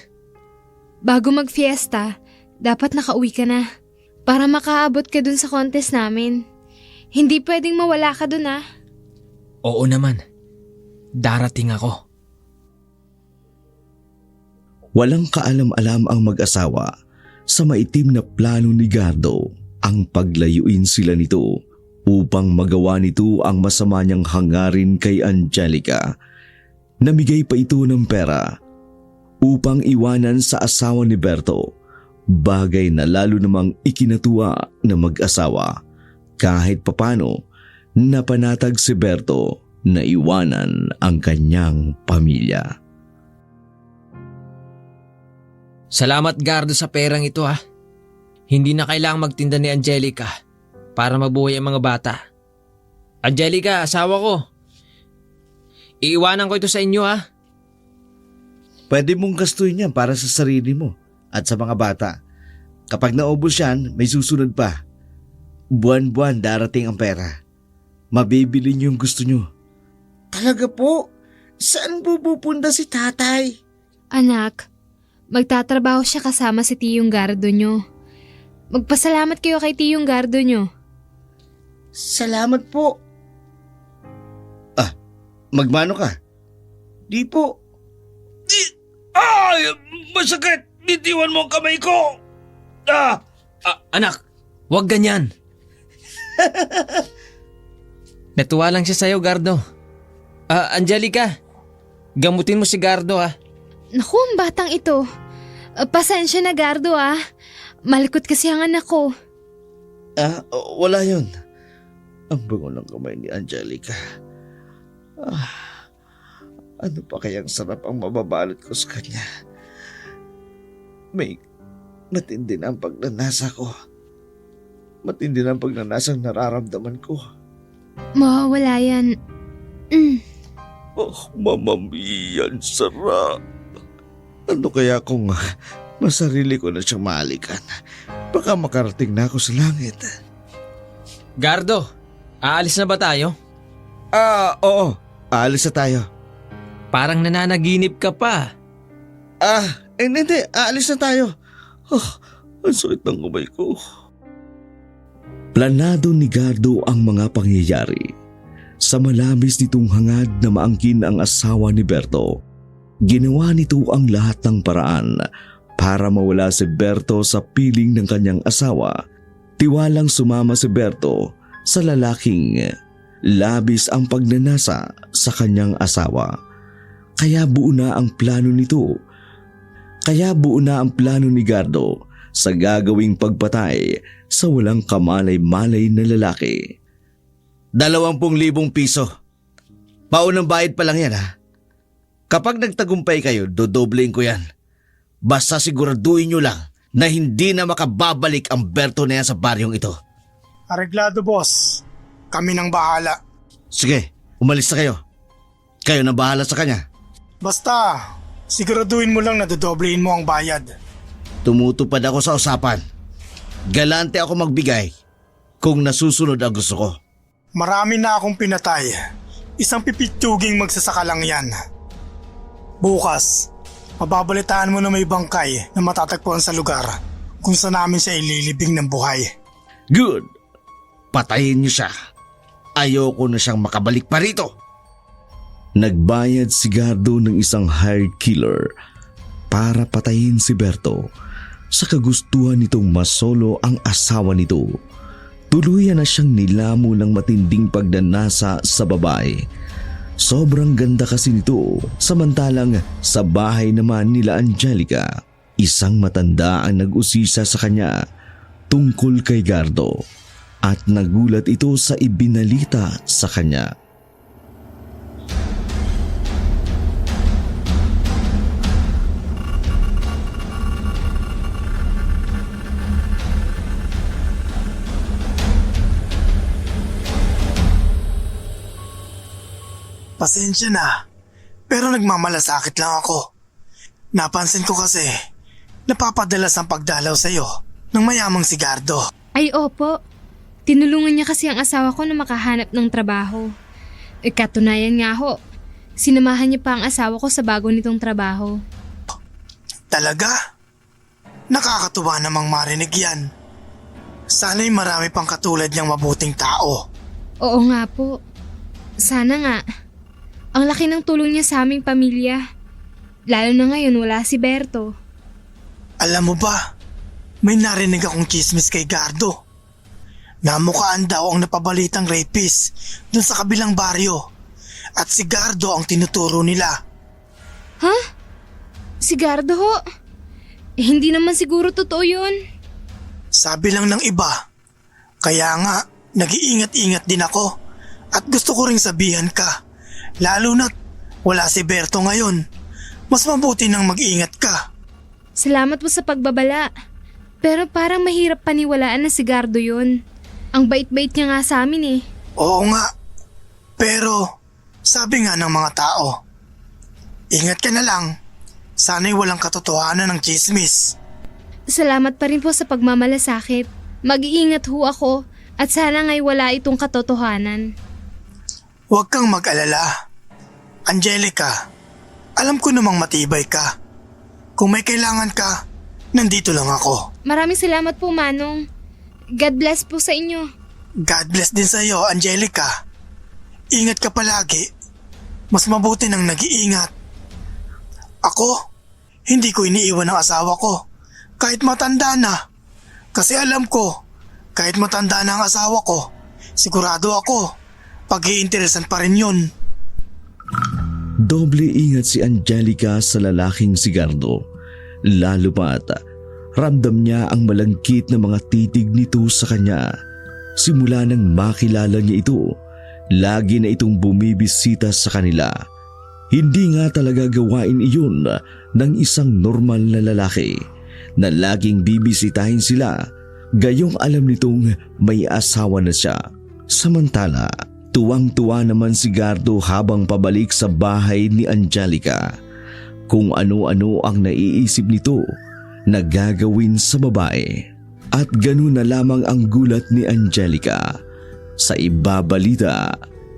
Bago mag-fiesta, dapat nakauwi ka na. Para makaabot ka dun sa contest namin. Hindi pwedeng mawala ka dun ah. Oo naman. Darating ako. Walang kaalam-alam ang mag-asawa sa maitim na plano ni Gardo ang paglayuin sila nito upang magawa nito ang masama niyang hangarin kay Angelica. Namigay pa ito ng pera upang iwanan sa asawa ni Berto, bagay na lalo namang ikinatuwa na mag-asawa kahit papano napanatag si Berto na iwanan ang kanyang pamilya. Salamat Gardo sa perang ito ha. Hindi na kailangang magtinda ni Angelica para mabuhay ang mga bata. Angelica, asawa ko. Iiwanan ko ito sa inyo ha. Pwede mong gastuin yan para sa sarili mo at sa mga bata. Kapag naubos yan, may susunod pa. Buwan-buwan darating ang pera. Mabibili niyo yung gusto niyo. Talaga po? Saan pupunta si tatay? Anak, magtatrabaho siya kasama si Tiyong Gardo nyo. Magpasalamat kayo kay Tiyong Gardo nyo. Salamat po. Magmano ka? Di po. Ay! Masakit! Bitiwan mo ang kamay ko! Anak, huwag ganyan. Natuwa lang siya sa'yo, Gardo. Angelica, gamutin mo si Gardo ha. Naku, ang batang ito. Pasensya na, Gardo ah. Malikot kasi ang anak ko. Wala yun. Ang bango ng kamay ni Angelica. Ano pa kayang sarap ang mababalot ko sa kanya? May matindi na ang pagnanasa ko. Matindi na ang pagnanasang nararamdaman ko. Mawawala yan. Mamamiyan, sarap. Ano kaya kung masarili ko na siyang mahalikan? Baka makarating na ako sa langit. Gardo, aalis na ba tayo? Oo. Aalis na tayo. Parang nananaginip ka pa. Hindi. Aalis na tayo. Ang sakit ng kamay ko. Planado ni Gardo ang mga pangyayari. Sa malabis nitong hangad na maangkin ang asawa ni Berto, ginawa nito ang lahat ng paraan para mawala si Berto sa piling ng kanyang asawa. Tiwalang sumama si Berto sa lalaking labis ang pagnanasa sa kanyang asawa. Kaya buo na ang plano nito. Kaya buo na ang plano ni Gardo sa gagawing pagpatay sa walang kamalay-malay na lalaki. 20,000 piso. Paunang bayad pa lang yan ha. Kapag nagtagumpay kayo, dodoblein ko yan. Basta siguraduhin nyo lang na hindi na makababalik ang Berto na yan sa baryong ito. Areglado, boss. Kami nang bahala. Sige, umalis na kayo. Kayo na bahala sa kanya. Basta, siguraduhin mo lang na dodoblein mo ang bayad. Tumutupad ako sa usapan. Galante ako magbigay kung nasusunod ang gusto ko. Marami na akong pinatay. Isang pipituging magsasaka lang yan. Bukas, mababalitaan mo na may bangkay na matatagpuan sa lugar kung saan namin siya ililibing ng buhay. Good. Patayin niyo siya. Ayoko na siyang makabalik pa rito. Nagbayad si Gardo ng isang hired killer para patayin si Berto sa kagustuhan nitong masolo ang asawa nito. Tuluyan na siyang nilamo ng matinding pagnanasa sa babae. Sobrang ganda kasi nito, samantalang sa bahay naman nila Angelica, isang matanda ang nag-usisa sa kanya tungkol kay Gardo at nagulat ito sa ibinalita sa kanya. Pasensya na, pero nagmamalasakit lang ako. Napansin ko kasi, napapadalas ang pagdalaw sa'yo ng mayamang si Gardo. Ay opo, Tinulungan niya kasi ang asawa ko na makahanap ng trabaho. Katunayan nga ho, sinamahan niya pa ang asawa ko sa bago nitong trabaho. Talaga? Nakakatuwa namang marinig yan. Sana'y marami pang katulad niyang mabuting tao. Oo nga po. Sana nga. Ang laki ng tulong niya sa aming pamilya. Lalo na ngayon wala si Berto. Alam mo ba, may narinig akong chismis kay Gardo. Namukaan daw ang napabalitang rapist dun sa kabilang baryo. At si Gardo ang tinuturo nila. Ha? Si Gardo ho? Hindi naman siguro totoo yun. Sabi lang ng iba. Kaya nga, nag-iingat-ingat din ako. At gusto ko ring sabihan ka. Lalo na't wala si Berto ngayon. Mas mabuti nang mag-ingat ka. Salamat po sa pagbabala. Pero parang mahirap paniwalaan na si Gardo yun. Ang bait-bait niya nga sa amin eh. Oo nga. Pero, sabi nga ng mga tao, ingat ka na lang. Sana'y walang katotohanan ng chismis. Salamat pa rin po sa pagmamalasakit. Mag-iingat ho ako at sana nga'y wala itong katotohanan. Huwag kang mag-alala. Angelica, alam ko namang matibay ka. Kung may kailangan ka, nandito lang ako. Maraming salamat po, Manong. God bless po sa inyo. God bless din sa iyo, Angelica. Ingat ka palagi. Mas mabuti nang nag-iingat. Ako, hindi ko iniiwan ang asawa ko. Kahit matanda na. Kasi alam ko, kahit matanda na ang asawa ko, sigurado ako, pag-iinteresan pa rin yun. Doble ingat si Angelica sa lalaking si Gardo. Lalo pat ramdam niya ang malangkit na mga titig nito sa kanya. Simula nang makilala niya ito, lagi na itong bumibisita sa kanila. Hindi nga talaga gawain iyon ng isang normal na lalaki na laging bibisitahin sila, gayong alam nitong may asawa na siya. Samantala, tuwang-tuwa naman si Gardo habang pabalik sa bahay ni Angelica. Kung ano-ano ang naiisip nito na gagawin sa babae. At ganun na lamang ang gulat ni Angelica sa ibabalita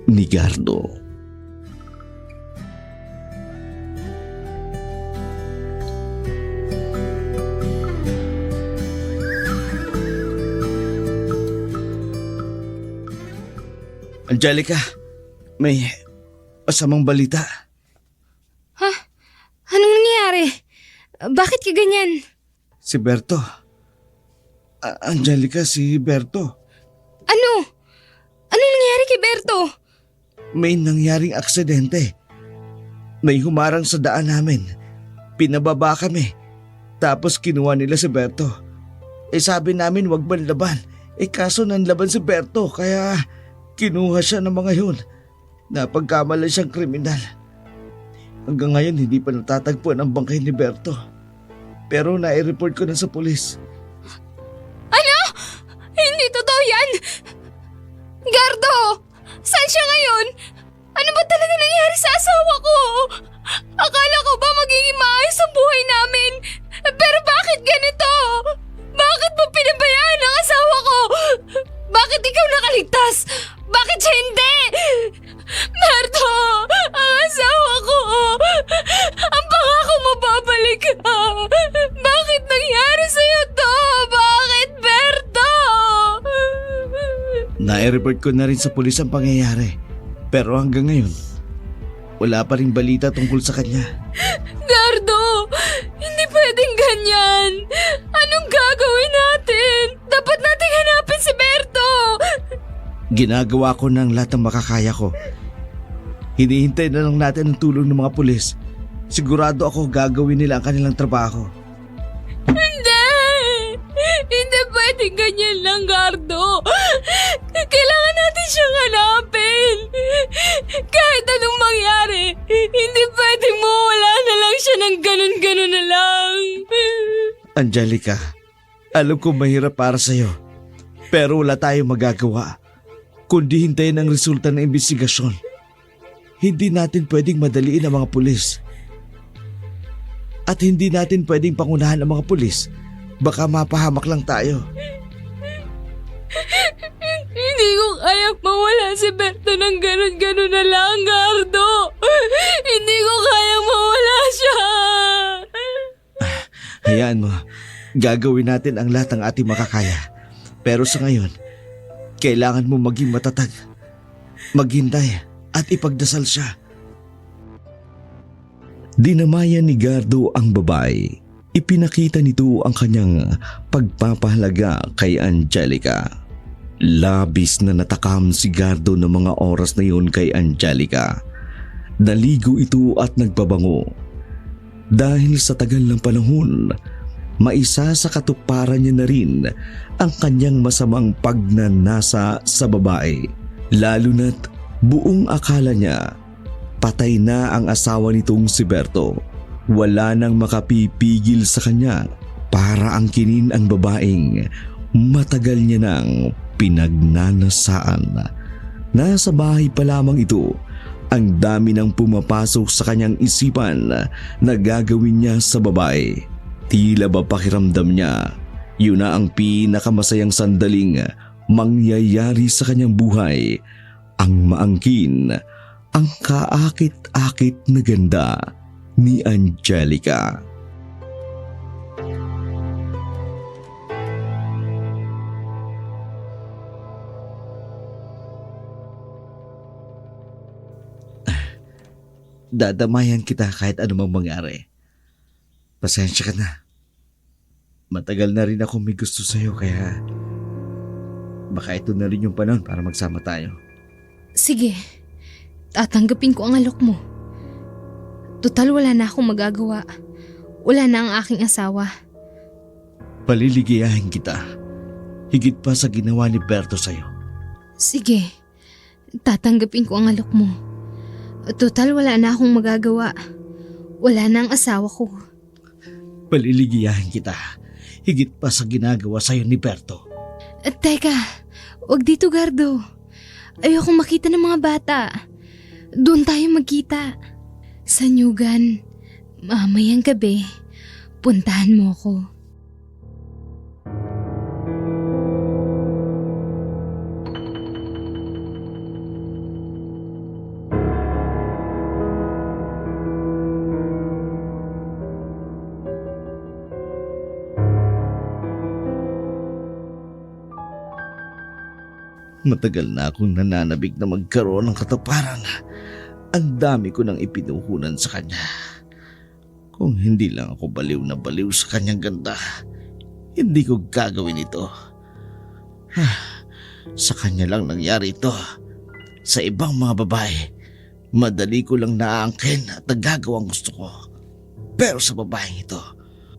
ni Gardo. Angelica, may masamang balita. Ha? Anong nangyari? Bakit ka ganyan? Si Berto. Angelica, si Berto. Ano? Anong nangyari kay Berto? May nangyaring aksidente. May humarang sa daan namin. Pinababa kami. Tapos kinuha nila si Berto. Sabi namin wag manlaban. Kaso nanlaban si Berto kaya kinuha siya ng mga yun. Napagkamalan siyang kriminal. Hanggang ngayon hindi pa natatagpuan ang bangkay ni Berto. Pero nai-report ko na sa pulis. Ano? Hindi totoo yan! Gardo! Saan siya ngayon? Ano ba talaga nangyari sa asawa ko? Akala ko ba magiging maayos ang buhay namin? Pero bakit ganito? Bakit mo pinabayaan ang asawa ko? Bakit ikaw nakaligtas? Bakit siya hindi? Berto! Ang asawa ko! Ang pangako mo babalik ka! Bakit nangyari sa'yo to? Bakit, Berto? Nai-report ko na rin sa pulis ang pangyayari. Pero hanggang ngayon, wala pa rin balita tungkol sa kanya. Gardo! Hindi pwedeng ganyan! Anong gagawin natin? Dapat nating hanapin si Berto! Ginagawa ko ng lahat ng makakaya ko. Hinihintay na lang natin ang tulong ng mga pulis. Sigurado ako gagawin nila ang kanilang trabaho. Hindi! Hindi pwedeng ganyan lang, Gardo! Kailangan natin siyang hanapin! Kahit anong mangyari, hindi pwedeng mawala na lang siya ng ganun-ganun na lang! Angelica, alam ko mahirap para sa'yo. Pero wala tayong magagawa kundi hintayin ang resulta ng investigasyon. Hindi natin pwedeng madaliin ang mga pulis. At hindi natin pwedeng pangunahan ang mga pulis. Baka mapahamak lang tayo. Hindi ko kayang mawala si Berto ng ganun-ganun na lang, Gardo. Hindi ko kayang mawala siya. Hayaan mo, gagawin natin ang lahat ng ating makakaya. Pero sa ngayon, kailangan mo maging matatag, maghintay at ipagdasal siya. Dinamayan ni Gardo ang babae. Ipinakita nito ang kanyang pagpapahalaga kay Angelica. Labis na natakam si Gardo ng mga oras na yun kay Angelica. Naligo ito at nagbabango. Dahil sa tagal ng panahon, maisa sa katuparan niya na rin ang kanyang masamang pagnanasa sa babae. Lalo na't buong akala niya patay na ang asawa nitong si Berto. Wala nang makapipigil sa kanya para angkinin ang babaeng matagal niya nang pinagnanasaan. Nasa bahay pa lamang ito, ang dami nang pumapasok sa kanyang isipan na gagawin niya sa babae. Tila ba pakiramdam niya, yun na ang pinakamasayang sandaling mangyayari sa kanyang buhay, ang maangkin ang kaakit-akit na ganda ni Angelica. Dadamayan kita kahit anumang mangyari. Pasensya ka na. Matagal na rin ako may gusto sa'yo kaya baka ito na rin yung panahon para magsama tayo. Sige, tatanggapin ko ang alok mo. Total wala na akong magagawa. Wala na ang aking asawa. Paliligayahin kita. Higit pa sa ginawa ni Berto sa'yo. Sige, tatanggapin ko ang alok mo. Total wala na akong magagawa. Wala na ang asawa ko. Paliligayahin kita. Higit pa sa ginagawa sa'yo ni Berto. Teka, wag dito, Gardo. Ayokong makita ng mga bata. Doon tayo magkita. Sa Nyugan, mamayang gabi, puntahan mo ko. Matagal na akong nananabik na magkaroon ng katuparan. Ang dami ko nang ipinuhunan sa kanya. Kung hindi lang ako baliw na baliw sa kanyang ganda, hindi ko gagawin ito. Sa kanya lang nangyari ito. Sa ibang mga babae, madali ko lang naaangkin at nagagawa ang gusto ko. Pero sa babaeng ito,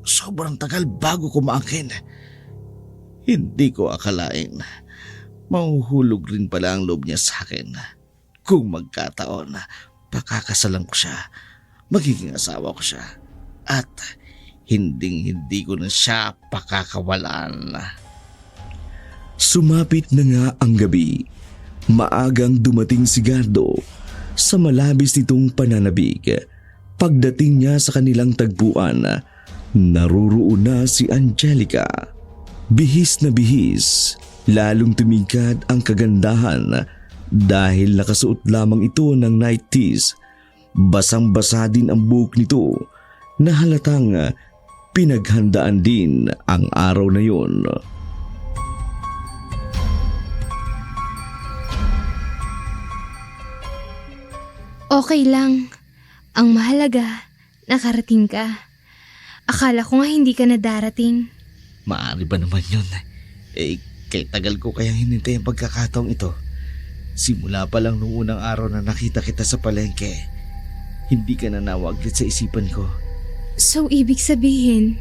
sobrang tagal bago ko maangkin. Hindi ko akalain mahuhulog rin pala ang loob niya sa akin. Kung magkataon, pakakasalan ko siya, magiging asawa ko siya, at hindi ko na siya pakakawalan. Sumapit na nga ang gabi. Maagang dumating si Gardo sa malabis nitong pananabik. Pagdating niya sa kanilang tagpuan, naruroon na si Angelica. Bihis na bihis, lalong tumigad ang kagandahan dahil nakasuot lamang ito ng night tees. Basang-basa din ang buhok nito na halatang pinaghandaan din ang araw na yun. Okay lang. Ang mahalaga, nakarating ka. Akala ko nga hindi ka na darating. Maaari ba naman yun? Kay tagal ko kayang hinintay ang pagkakataong ito. Simula pa lang nung unang araw na nakita kita sa palengke, hindi ka na nawaglit sa isipan ko. So, ibig sabihin,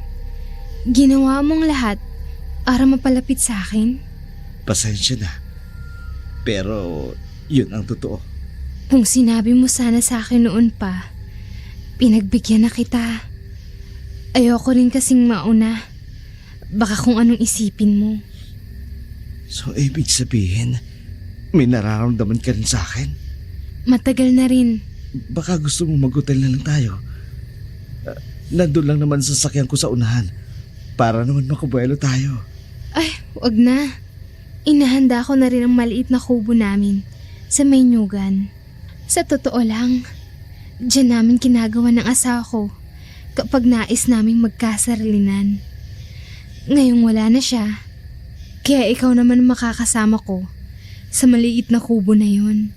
ginawa mong lahat para mapalapit sa akin? Pasensya na. Pero yun ang totoo. Kung sinabi mo sana sa akin noon pa, pinagbigyan na kita. Ayoko rin kasing mauna. Baka kung anong isipin mo. So, ibig sabihin, may nararamdaman ka rin sa akin? Matagal na rin. Baka gusto mo mag-hotel na lang tayo. Nandun lang naman sa sasakyan ko sa unahan para naman makabuelo tayo. Ay, wag na. Inahanda ko na rin ang maliit na kubo namin sa Maynyugan. Sa totoo lang, diyan namin kinagawa ng asawa ko kapag nais naming magkasarilinan. Ngayong wala na siya, kaya ikaw naman ang makakasama ko sa maliit na kubo na yun.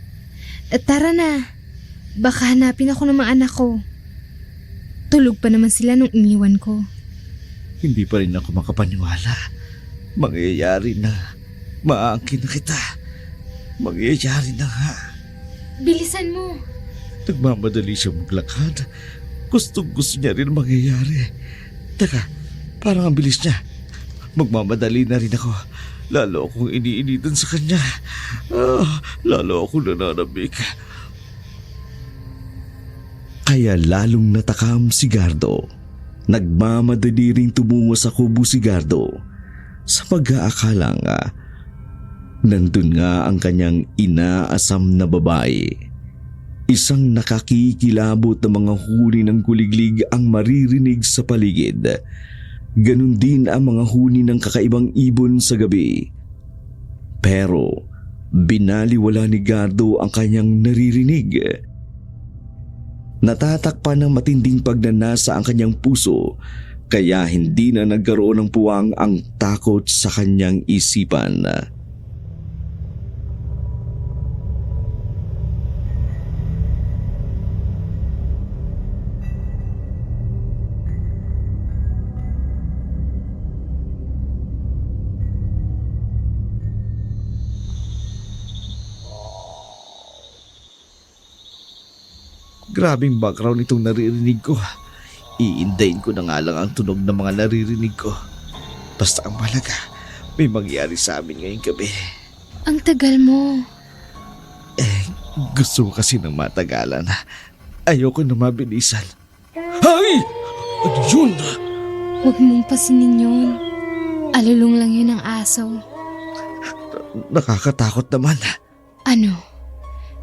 At tara na, baka hanapin ako ng mga anak ko. Tulog pa naman sila nung iniwan ko. Hindi pa rin ako makapaniwala. Mangyayari na. Maangkin na kita. Mangyayari na nga. Bilisan mo. Nagmamadali siya maglakad. Gusto niya rin mangyayari. Teka, parang ang bilis niya. Magmamadali na rin ako. Lalo akong iniinitan sa kanya. Lalo akong nananabik. Kaya lalong natakam si Gardo. Nagmamadali ring tumungo sa kubo si Gardo sa pag-aakalang nandun nga ang kanyang inaasam na babae. Isang nakakikilabot na mga huni ng kuliglig ang maririnig sa paligid. Ganon din ang mga huni ng kakaibang ibon sa gabi. Pero binaliwala ni Gardo ang kanyang naririnig. Natatakpan ng matinding pagnanasa ang kanyang puso, kaya hindi na nagkaroon ng puwang ang takot sa kanyang isipan. Grabing background itong naririnig ko. Iindayin ko na nga lang ang tunog ng mga naririnig ko. Basta ang malaga, may mangyari sa amin ngayong gabi. Ang tagal mo. Gusto ko kasi ng matagalan. Ayoko na mabilisan. Hay! Ano yun? Huwag mong pasinin yun. Alulong lang yun ng aso. Nakakatakot naman. Ano?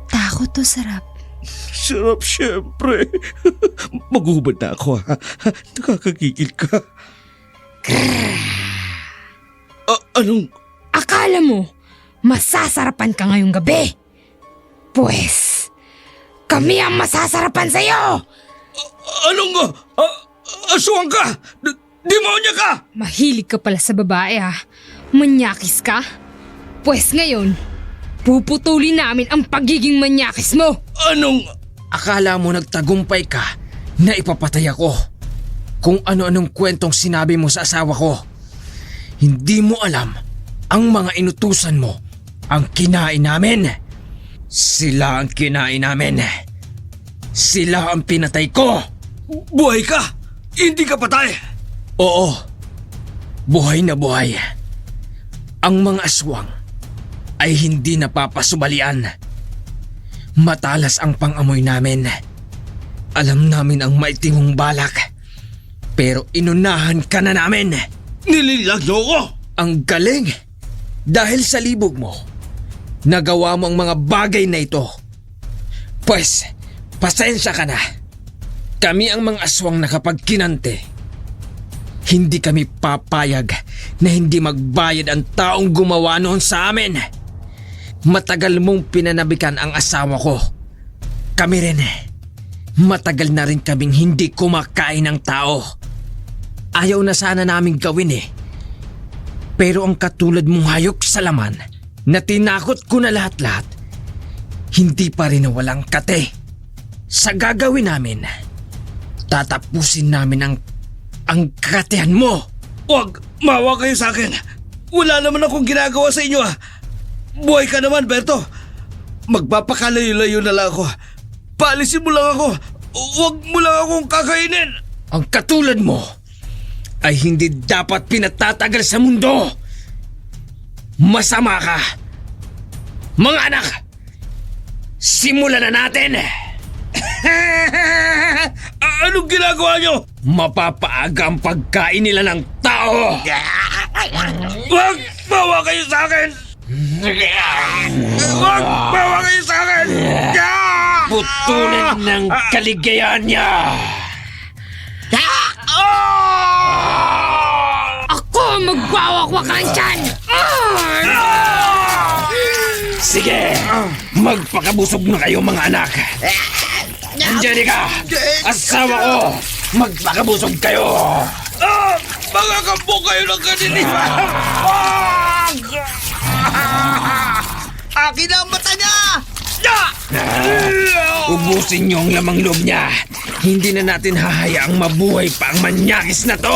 Takot o sarap? Sarap syempre. Maghubad na ako ha. Nakakagigil ka. Anong... Akala mo, masasarapan ka ngayong gabi? Pues, kami ang masasarapan sa'yo! Anong... aswang ka? Demonya ka? Mahilig ka pala sa babae ha. Manyakis ka? Pues ngayon, puputulin namin ang pagiging manyakis mo! Anong... Akala mo nagtagumpay ka na ipapatay ako. Kung ano-anong kwentong sinabi mo sa asawa ko. Hindi mo alam ang mga inutusan mo ang kinain namin. Sila ang kinain namin. Sila ang pinatay ko. Buhay ka? Hindi ka patay? Oo, buhay na buhay. Ang mga aswang ay hindi napapasubalian. Matalas ang pang-amoy namin. Alam namin ang maitim mong balak. Pero inunahan ka na namin. Nililag niyo ako? Ang galing! Dahil sa libog mo, nagawa mo ang mga bagay na ito. Pues, pasensya ka na. Kami ang mga aswang na kapag kinante, hindi kami papayag na hindi magbayad ang taong gumawa noon sa amin. Matagal mong pinanabikan ang asawa ko. Kami rin. Matagal na rin kaming hindi kumakain ng tao. Ayaw na sana naming gawin Pero ang katulad mong hayok sa laman na tinakot ko na lahat-lahat, hindi pa rin walang kate. Sa gagawin namin, tatapusin namin ang katehan mo. Huwag! Mawa kayo sa akin! Wala naman akong ginagawa sa inyo Buhay ka naman, Berto. Magpapakalayo-layo na lang ako. Paalisin mo lang ako. Huwag mo lang akong kakainin. Ang katulad mo ay hindi dapat pinatatagal sa mundo. Masama ka. Mga anak, simulan na natin. Anong ginagawa nyo? Mapapaaga ang pagkain nila ng tao. Huwag! Mawa kayo sa akin! Huwag! Mawa kayo sa akin! Putulin ng kaligayahan niya. Ako ang Magwawakwakan dyan! Sige! Magpakabusog na kayo mga anak! Angelica! Asawa ko! Magpakabusog kayo! Mga kampo kayo ng kanilipa! Akin ang mata niya! Ubusin niyo ang lamang loob niya! Hindi na natin hahayaang mabuhay pa ang manyakis na to!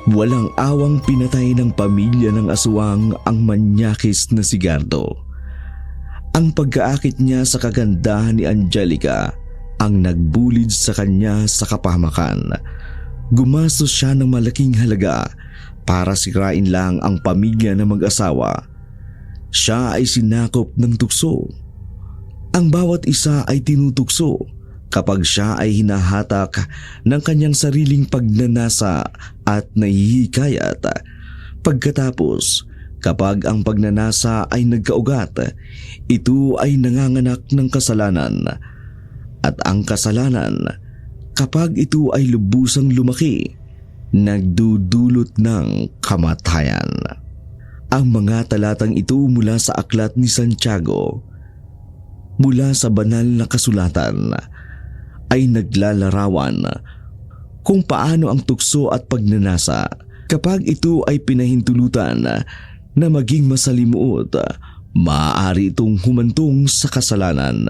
Walang awang pinatay ng pamilya ng aswang ang manyakis na si Gardo. Ang pagkaakit niya sa kagandahan ni Angelica ang nagbulid sa kanya sa kapahamakan. Gumastos siya ng malaking halaga para sirain lang ang pamilya ng mag-asawa. Siya ay sinakop ng tukso. Ang bawat isa ay tinutukso kapag siya ay hinahatak ng kanyang sariling pagnanasa at nahihikayat. Pagkatapos, kapag ang pagnanasa ay nagkaugat, ito ay nanganganak ng kasalanan. At ang kasalanan, kapag ito ay lubusang lumaki, nagdudulot ng kamatayan. Ang mga talatang ito mula sa aklat ni Santiago, mula sa banal na kasulatan, ay naglalarawan kung paano ang tukso at pagnanasa kapag ito ay pinahintulutan na maging masalimuot, maaari itong humantong sa kasalanan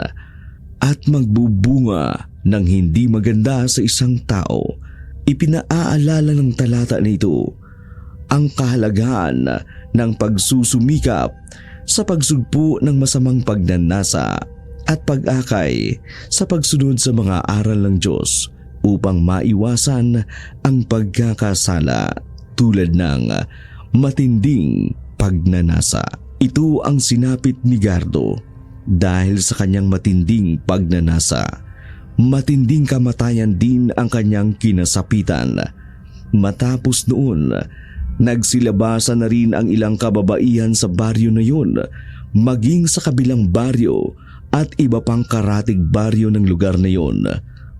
at magbubunga ng hindi maganda sa isang tao. Ipinaalala ng talata na ito ang kahalagahan ng pagsusumikap sa pagsugpo ng masamang pagnanasa at pag-akay sa pagsunod sa mga aral ng Diyos upang maiwasan ang pagkakasala tulad ng matinding pagnanasa. Ito ang sinapit ni Gardo dahil sa kanyang matinding pagnanasa. Matinding kamatayan din ang kanyang kinasapitan. Matapos noon, nagsilabasan na rin ang ilang kababaihan sa baryo na yun, maging sa kabilang baryo at iba pang karatig baryo ng lugar na yon.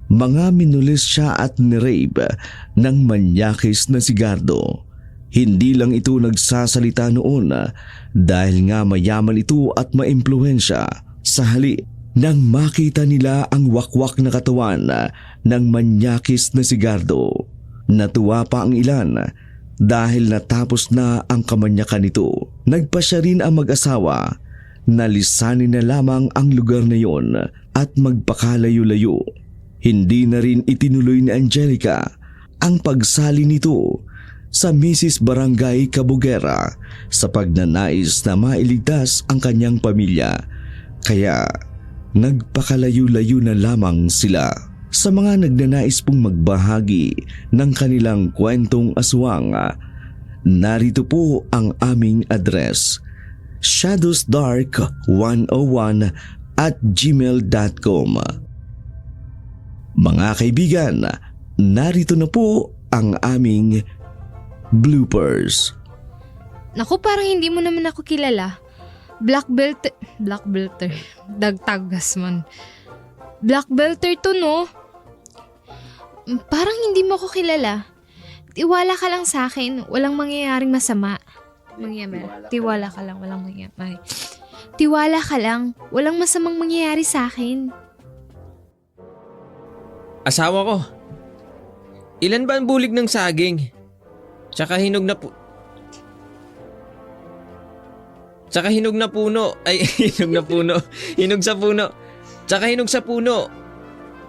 Mga minulis siya at nirape ng manyakis na si Gardo. Hindi lang ito nagsasalita noon dahil nga mayaman ito at maimpluwensya. Sa hali, nang makita nila ang wakwak na katawan ng manyakis na si Gardo, natuwa pa ang ilan dahil natapos na ang kamanyakan nito. Nagpasya rin ang mag-asawa na lisanin na lamang ang lugar na yon at magpakalayo-layo. Hindi na rin itinuloy ni Angelica ang pagsali nito sa Mrs. Barangay Cabugera sa pagnanais na mailigtas ang kanyang pamilya. Kaya nagpakalayo-layo na lamang sila. Sa mga nagnanais pong magbahagi ng kanilang kwentong aswang, narito po ang aming address: shadowsdark101@gmail.com. Mga kaibigan, narito na po ang aming bloopers. Naku, parang hindi mo naman ako kilala. Black belter. Dagtagas man. Black belter to, no? Parang hindi mo ako kilala. Tiwala ka lang sa akin. Walang mangyayaring masama. Tiwala ka lang. Walang mangyayari. Tiwala ka lang. Walang masamang mangyayari sa akin. Asawa ko, ilan ba ang bulig ng saging? Tsaka hinog na puno. Ay, hinog na puno. Hinog sa puno. Tsaka hinog sa puno.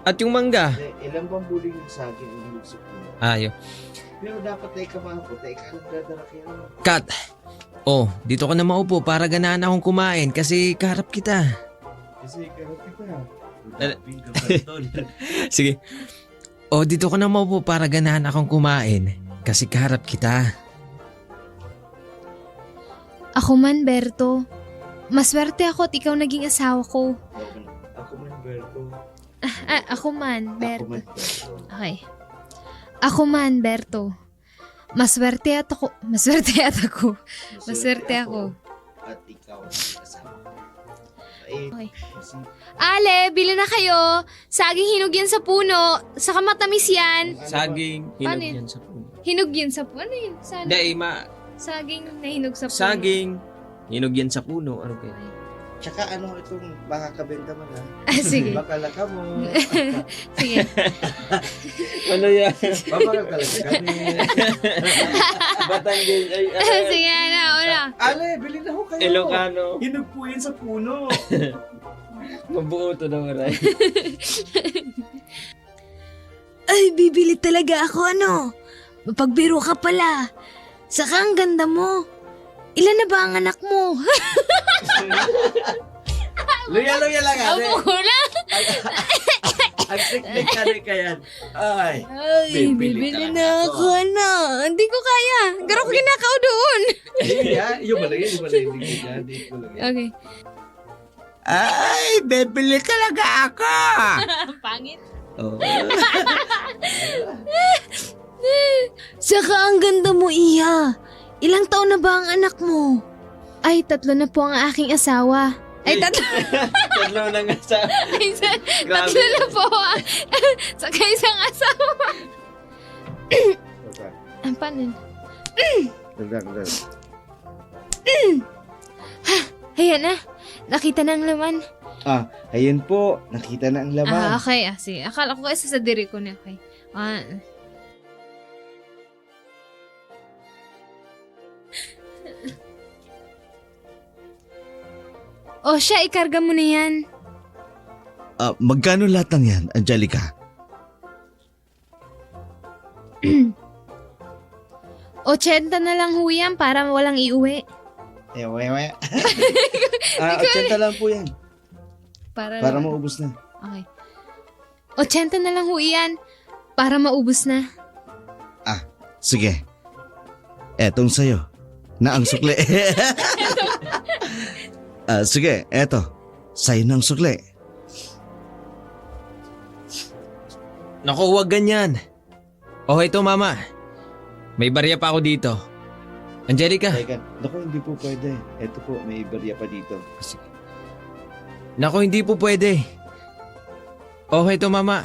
At yung mangga. Ilan bang buling ng saging ang hinog sa puno? Ayo. Pero dapat tayo kamapo, tayo ka nagdadarakyan. Kat. Oh, dito ka na maupo para ganahan akong kumain kasi kaharap kita. Kasi karot kita. Sige. Oh, dito ka na maupo para ganahan akong kumain kasi kaharap kita. Ako man, Berto. Maswerte ako at ikaw naging asawa ko. Ako man, Berto. Ako man, Berto. Okay. Ako man, Berto. Maswerte ako. At ikaw ang kasama. Ale, bili na kayo. Saging hinog yan sa puno. Saka matamis yan. Saging, Paano hinog yun? yan sa puno. Hinog yan sa puno. Ano yun? Hindi, Saging na hinog sa puno. saging, hinog yan sa puno. Ano kaya? Tsaka ano itong makakabenta mo na? Ah, sige. Bakalaka mo. Sige. Ano yan? Babakalaka kami. Batanggil. Sige na, una. Ale, bili na ho kayo. Ilocano. Hinog po yan sa puno. Mabuo to na maray. Ay, bibili talaga ako ano. Mapagbiro ka pala. Saka ang ganda mo. Ilan na ba ang anak mo? Luya lang, ale. Abo ko na. Ang teknik ka yan. Ay. Ay, Bibili bibili talaga na ako. ako ano. Hindi ko kaya. Garo ko ginakaw doon. Yung malagay, Hindi ko lagay. Okay. Ay, bibili talaga ako. Pangit. Oh. Saka ang ganda mo, Iya. Ilang taon na ba ang anak mo? Ay, 3 na po ang aking asawa. Ay, 3. Tatlo na nga sa... Grabe. 3 na po. Saka isang asawa. Ang panin. Ayan na. Nakita na ang laman. Ayan po, nakita na ang laman. Okay. Sige. Akala ko kasi sa diri ko na. Okay. O siya, ikarga mo na yan. Magkano lahat ng yan, Angelica? 80 na lang ho yan para walang iuwi. Ewe. 80 lang po yan. Para maubos na. Okay. 80 na lang ho yan para maubos na. Sige. Etong sayo. Na ang sukli. Sige, eto. Sa'yo ng sukli. Naku, huwag ganyan. Oh, ito mama. May barya pa ako dito. Angelica. Teka, naku, hindi po pwede. Eto po, may barya pa dito. Naku, hindi po pwede. Oh, ito mama.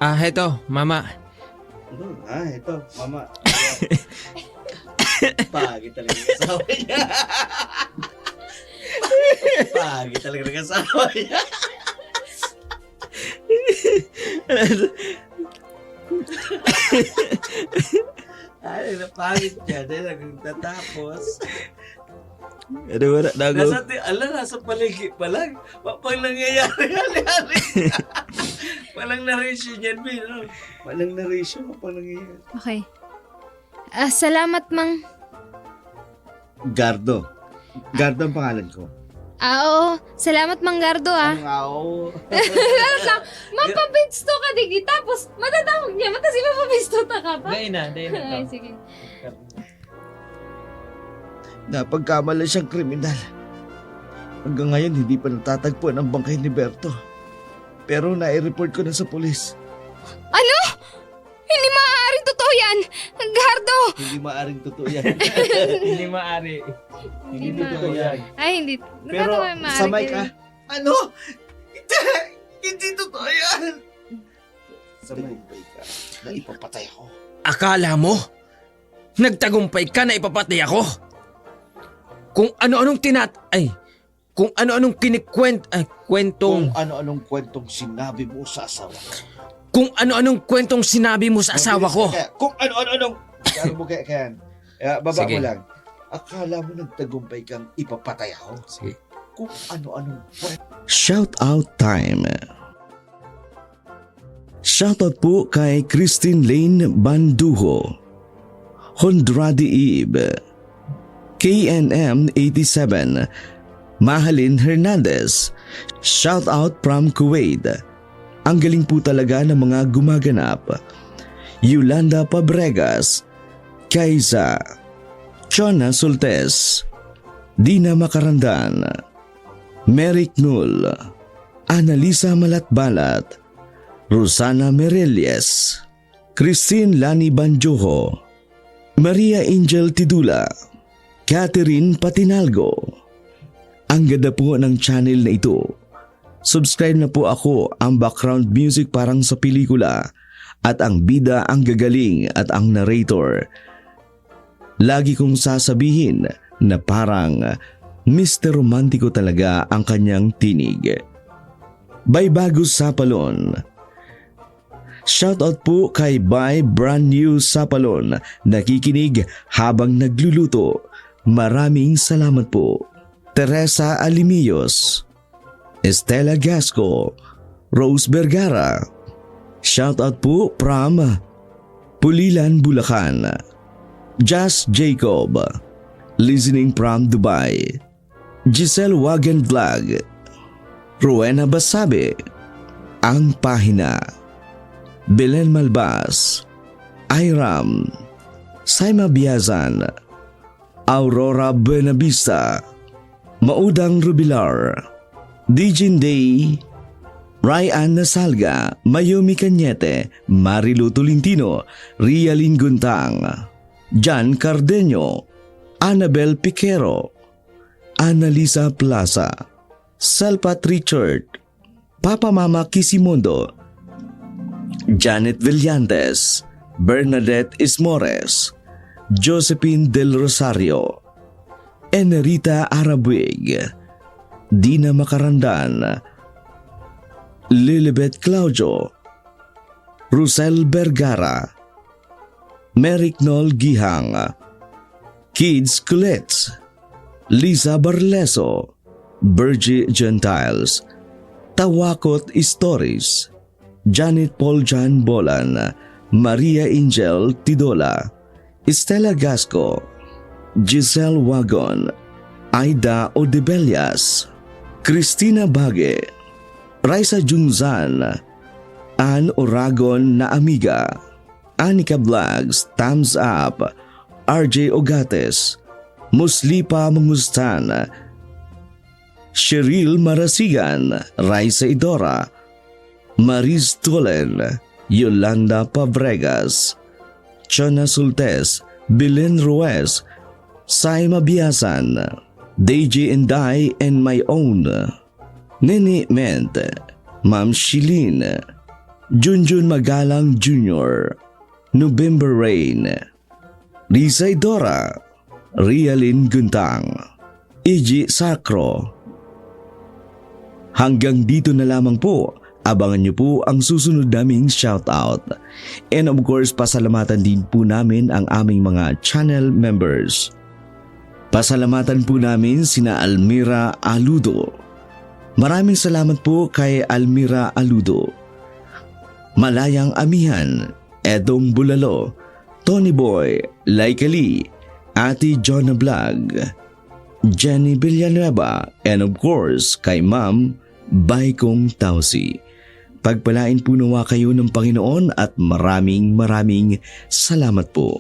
Ito, mama. Ito, mama. Pagi talaga ng asawa niya. Pagi talaga ng asawa niya. Ay, napangit niya. Dahil nagtatapos. Ano ba na? Nasa paligi pa lang. Pag nangyayari, Walang narration yan, Bin. No? Walang narration pag nangyayari. Okay. Salamat, Mang. Gardo. Gardo ang pangalan ko. Oo. Salamat, Mang Gardo, Ang Mapabisto ka, digi. Tapos, matatawag niya. Matasi mapabisto ta ka pa. Dahil na Ay, sige. Napagkamala siyang kriminal. Hanggang ngayon hindi pa natatagpuan ang bangkay ni Berto. Pero nai-report ko na sa pulis. Ano? Hindi maaaring totoo yan! Gardo! Hindi maaring totoo yan. Hindi maari. Hindi totoo yan. Ay, hindi. Pero samay ka. Ano? Hindi totoo yan. Samay ka na ipapatay ako. Akala mo? Nagtagumpay ka na ipapatay ako? Kung ano-anong kung ano-anong kwentong... Kung ano-anong kwentong sinabi mo sa asawa ko. Kung ano-anong kwentong sinabi mo sa asawa ko. Kung ano-anong... Kaya mo kaya. Baba Sige. mo lang. Akala mo nagtagumpay kang ipapatay ako? Sige. Kung ano-anong kwento. Shout out time. Shoutout po kay Christine Lane Banduho, Hondradi Eve, KNM 87, Mahalin Hernandez. Shoutout from Kuwait. Ang galing po talaga ng mga gumaganap. Yolanda Pabregas, Kaiza, Chona Sultes, Dina Makarandan, Merrick Null, Annalisa Malatbalat, Rosana Merelies, Christine Lani Banjoho, Maria Angel Tidula, Catherine Patinalgo, Ang ganda po ng channel na ito. Subscribe na po ako, ang background music parang sa pelikula at ang bida ang gagaling at ang narrator. Lagi kong sasabihin na parang Mr. Romantiko talaga ang kanyang tinig. By Bagus Sapalon. Shoutout po kay By Brand New Sapalon, nakikinig habang nagluluto. Maraming salamat po. Teresa Alimillos, Estela Gasco, Rose Vergara. Shoutout po from Pulilan, Bulacan. Jas Jacob, listening from Dubai. Giselle Wagen Vlog. Rowena Basabe, Ang Pahina. Belen Malbas, Iram, Saima Biazan, Aurora Buenavista, Maudang Rubilar, Dijin Day, Ryan Nasalga, Mayumi Cañete, Marilu Tolentino, Rialin Guntang, Jan Cardeño, Annabel Piquero, Annalisa Plaza, Salpat Richard, Papa Mama Kisimondo, Janet Villantes, Bernadette Ismores, Josephine Del Rosario, Enerita Arabuig, Dina Makarandan, Lilibet Claudio, Rusel Vergara, Merrick Nol Gihang, Kids Culets, Lisa Barleso, Bergie Gentiles, Tawakot Stories, Janet Paul Jan Bolan, Maria Angel Tidola, Estela Gasco, Giselle Wagon, Aida Odebelias, Christina Bage, Raisa Junzan, Ann Oragon na Amiga, Anika Vlogs, Thumbs Up, RJ Ogates, Muslipa Mungustan, Cheryl Marasigan, Raisa Idora, Maris Tolen, Yolanda Pabregas, Chona Sultes, Belen Ruiz, Saima Biasan, Deji Inday and my own, Nene Ment, Ma'am Shilin, Junjun Magalang Jr., November Rain, Risa Idora, Rialin Guntang, Iji Sacro. Hanggang dito na lamang po. Abangan niyo po ang susunod naming shoutout. And of course, pasalamatan din po namin ang aming mga channel members. Pasalamatan po namin sina Almira Aludo. Maraming salamat po kay Almira Aludo. Malayang Amihan, Edong Bulalo, Tony Boy, Laika Lee, Ate Jonah Vlog, Jenny Villanueva, and of course kay Ma'am Baykong Tausi. Pagpalain po nawa kayo ng Panginoon at maraming salamat po.